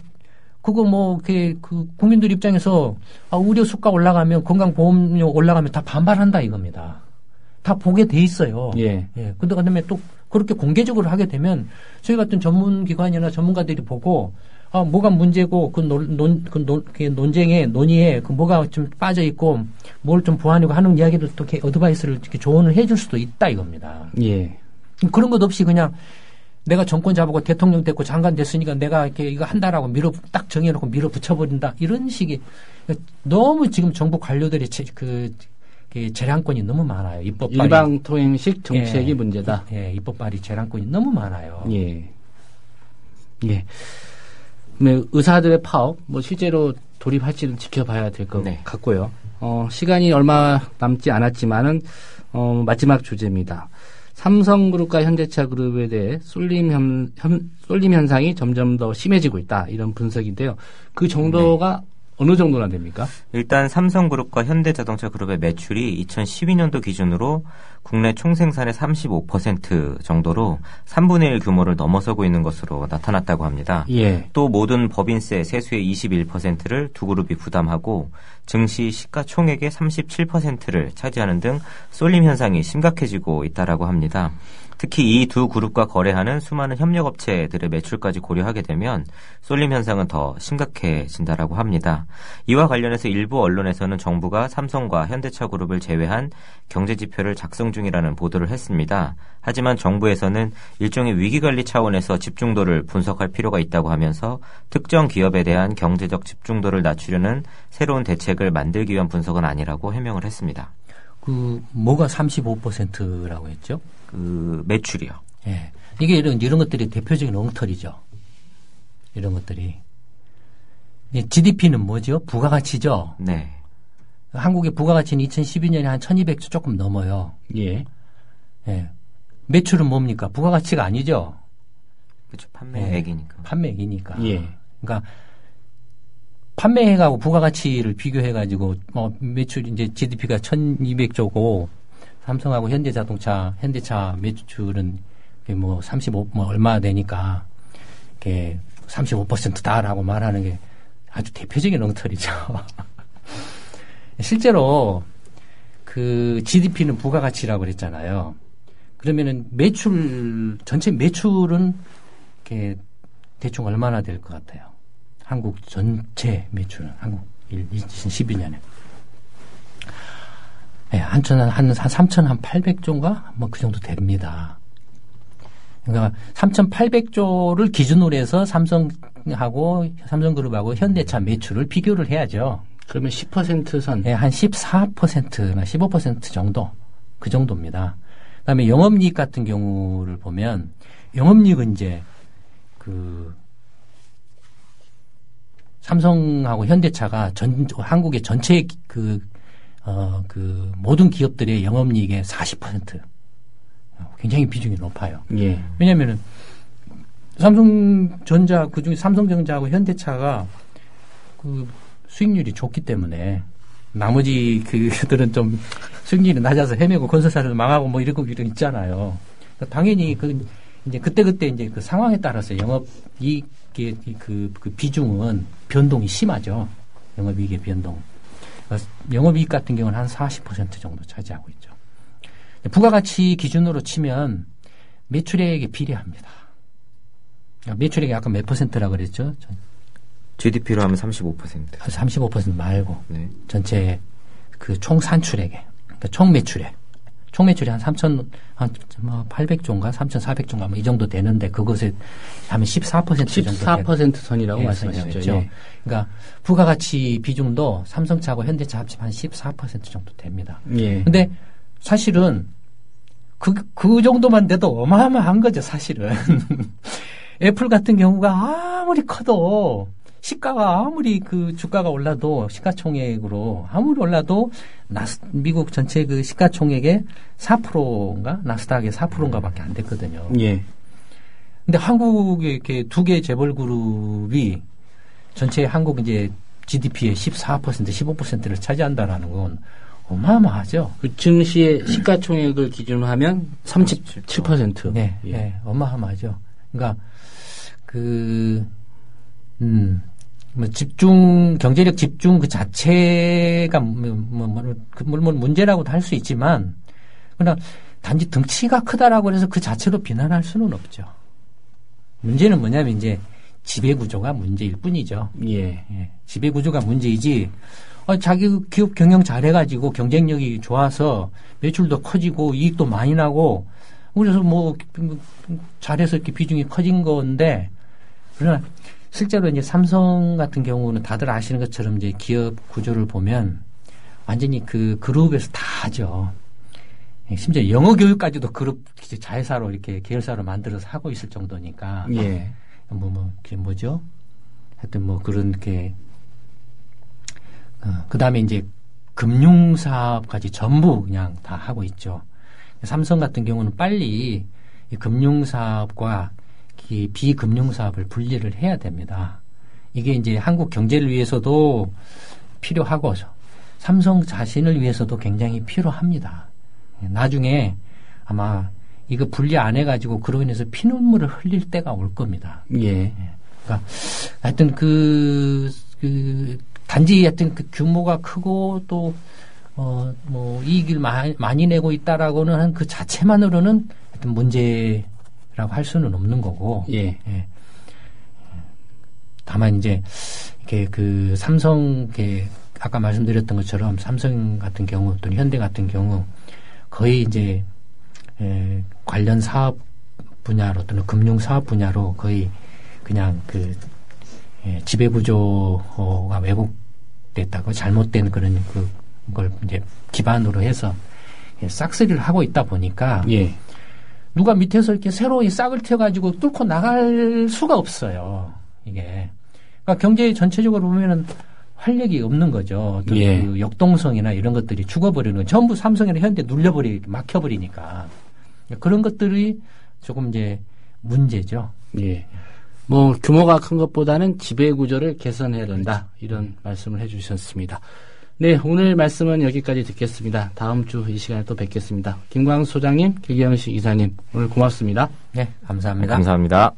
Speaker 15: 그거 뭐 그 국민들 입장에서 의료 수가 올라가면 건강보험료 올라가면 다 반발한다 이겁니다. 다 보게 돼 있어요.
Speaker 1: 예.
Speaker 15: 근데 그다음에 또 그렇게 공개적으로 하게 되면 저희 같은 전문기관이나 전문가들이 보고 뭐가 문제고 논의에 뭐가 좀 빠져 있고 뭘 좀 보완하고 하는 이야기를 또 이렇게 어드바이스를 이렇게 조언을 해줄 수도 있다 이겁니다.
Speaker 1: 예.
Speaker 15: 그런 것 없이 그냥 내가 정권 잡고 대통령 됐고 장관 됐으니까 내가 이렇게 이거 한다라고 딱 정해놓고 밀어붙여버린다 이런 식의 너무 지금 정부 관료들이 재량권이 너무 많아요. 입법 발의
Speaker 1: 일방통행식 정책이 문제다.
Speaker 15: 입법 발의 재량권이 너무 많아요.
Speaker 1: 예. 의사들의 파업, 실제로 돌입할지는 지켜봐야 될 것 같고요. 시간이 얼마 남지 않았지만은, 마지막 주제입니다. 삼성그룹과 현대차그룹에 대해 쏠림 현상이 점점 더 심해지고 있다. 이런 분석인데요. 그 정도가 어느 정도나 됩니까?
Speaker 3: 일단 삼성그룹과 현대자동차그룹의 매출이 2012년도 기준으로 국내 총생산의 35% 정도로 3분의 1 규모를 넘어서고 있는 것으로 나타났다고 합니다.
Speaker 1: 예.
Speaker 3: 또 모든 법인세, 세수의 21%를 두 그룹이 부담하고 증시 시가총액의 37%를 차지하는 등 쏠림 현상이 심각해지고 있다라고 합니다. 특히 이 두 그룹과 거래하는 수많은 협력업체들의 매출까지 고려하게 되면 쏠림 현상은 더 심각해진다라고 합니다. 이와 관련해서 일부 언론에서는 정부가 삼성과 현대차그룹을 제외한 경제지표를 작성 중이라는 보도를 했습니다. 하지만 정부에서는 일종의 위기관리 차원에서 집중도를 분석할 필요가 있다고 하면서 특정 기업에 대한 경제적 집중도를 낮추려는 새로운 대책을 만들기 위한 분석은 아니라고 해명을 했습니다.
Speaker 15: 뭐가 35%라고 했죠?
Speaker 3: 매출이요.
Speaker 15: 예. 이게 이런 것들이 대표적인 엉터리죠. 이런 것들이. GDP는 뭐죠? 부가가치죠?
Speaker 3: 네.
Speaker 15: 한국의 부가가치는 2012년에 한 1200조 조금 넘어요.
Speaker 1: 예.
Speaker 15: 매출은 뭡니까? 부가가치가 아니죠?
Speaker 3: 그렇죠. 판매액이니까.
Speaker 15: 판매액이니까.
Speaker 1: 예.
Speaker 15: 그러니까 판매액하고 부가가치를 비교해가지고 매출 이제 GDP가 1200조고 삼성하고 현대차 매출은 뭐 35, 뭐 얼마 되니까, 이게 35%다라고 말하는 게 아주 대표적인 엉터리죠. 실제로 그 GDP는 부가가치라고 그랬잖아요. 그러면은 전체 매출은 이렇게 대충 얼마나 될 것 같아요? 한국 전체 매출은, 한국 2012년에. 네, 한 3,800조인가? 뭐 그 정도 됩니다. 그러니까 3,800조를 기준으로 해서 삼성그룹하고 현대차 매출을 비교를 해야죠.
Speaker 1: 그러면 10% 선?
Speaker 15: 네, 한 14%나 15% 정도. 그 정도입니다. 그 다음에 영업이익 같은 경우를 보면, 영업이익은 이제, 삼성하고 현대차가 한국의 전체 모든 기업들의 영업이익의 40%. 굉장히 비중이 높아요.
Speaker 1: 예.
Speaker 15: 왜냐면은, 삼성전자, 그중에 삼성전자하고 현대차가 수익률이 좋기 때문에, 나머지 그들은 좀 수익률이 낮아서 헤매고 건설사를 망하고 뭐 이러고 있잖아요. 그러니까 당연히 이제 그때 이제 그 상황에 따라서 영업이익의 그 비중은 변동이 심하죠. 영업이익의 변동. 영업이익 같은 경우는 한 40% 정도 차지하고 있죠. 부가가치 기준으로 치면 매출액에 비례합니다. 매출액이 아까 몇 %라고 그랬죠?
Speaker 3: GDP로 하면 35%.
Speaker 15: 35% 말고.
Speaker 3: 네.
Speaker 15: 전체 그 총 산출액에. 그러니까 총 매출액. 총 매출이 한 3,800조인가 3,400조인가 뭐 이 정도 되는데 그것에 하면 14% 정도.
Speaker 1: 14% 선이라고 말씀하셨죠.
Speaker 15: 예. 그러니까 부가가치 비중도 삼성차하고 현대차 합치면 한 14% 정도 됩니다.
Speaker 1: 예.
Speaker 15: 근데 사실은 그 정도만 돼도 어마어마한 거죠, 사실은. 애플 같은 경우가 아무리 커도 시가가 아무리 그 주가가 올라도 시가총액으로 아무리 올라도 미국 전체 그 시가총액의 4%인가 나스닥의 4%인가밖에 안 됐거든요.
Speaker 1: 예.
Speaker 15: 근데 한국의 이렇게 두 개 재벌 그룹이 전체 한국 이제 GDP의 14%, 15%를 차지한다라는 건 어마어마하죠.
Speaker 1: 그 증시의 시가총액을 기준으로 하면 37%.
Speaker 15: 네,
Speaker 1: 예.
Speaker 15: 네, 어마어마하죠. 그러니까 뭐 경제력 집중 그 자체가 물론 문제라고도 할 수 있지만, 그러나 단지 덩치가 크다라고 해서 그 자체로 비난할 수는 없죠. 문제는 뭐냐면 이제 지배구조가 문제일 뿐이죠.
Speaker 1: 예.
Speaker 15: 예. 지배구조가 문제이지, 자기 기업 경영 잘해가지고 경쟁력이 좋아서 매출도 커지고 이익도 많이 나고, 그래서 뭐 잘해서 이렇게 비중이 커진 건데, 그러나 실제로 이제 삼성 같은 경우는 다들 아시는 것처럼 이제 기업 구조를 보면 완전히 그 그룹에서 다 하죠. 심지어 영어 교육까지도 그룹 자회사로 이렇게 계열사로 만들어서 하고 있을 정도니까.
Speaker 1: 예.
Speaker 15: 그게 뭐죠? 하여튼 뭐 그런 게, 그 다음에 이제 금융사업까지 전부 그냥 다 하고 있죠. 삼성 같은 경우는 빨리 이 금융사업과 이 비금융사업을 분리를 해야 됩니다. 이게 이제 한국 경제를 위해서도 필요하고 삼성 자신을 위해서도 굉장히 필요합니다. 나중에 아마 이거 분리 안 해가지고 그로 인해서 피눈물을 흘릴 때가 올 겁니다.
Speaker 1: 예.
Speaker 15: 그러니까 하여튼 단지 하여튼 그 규모가 크고 또 뭐 이익을 많이 내고 있다라고는 한 그 자체만으로는 하여튼 문제라고 할 수는 없는 거고.
Speaker 1: 예.
Speaker 15: 예. 다만 이제 이렇게 그 삼성 아까 말씀드렸던 것처럼 삼성 같은 경우 또는 현대 같은 경우 거의 이제 관련 사업 분야로 또는 금융 사업 분야로 거의 그냥 지배 구조가 왜곡됐다고 잘못된 그런 그걸 이제 기반으로 해서 싹쓸이를 하고 있다 보니까
Speaker 1: 예.
Speaker 15: 누가 밑에서 이렇게 새로 이 싹을 튀어가지고 뚫고 나갈 수가 없어요. 이게 그러니까 경제 전체적으로 보면은 활력이 없는 거죠.
Speaker 1: 예.
Speaker 15: 그 역동성이나 이런 것들이 죽어버리는 건 전부 삼성이나 현대 막혀버리니까 그런 것들이 조금 이제 문제죠.
Speaker 1: 예. 뭐 규모가 큰 것보다는 지배 구조를 개선해야 된다.
Speaker 15: 그렇죠.
Speaker 1: 이런 말씀을 해주셨습니다. 네, 오늘 말씀은 여기까지 듣겠습니다. 다음 주 이 시간에 또 뵙겠습니다. 김광수 소장님, 길경식 이사님, 오늘 고맙습니다.
Speaker 15: 네, 감사합니다.
Speaker 3: 감사합니다.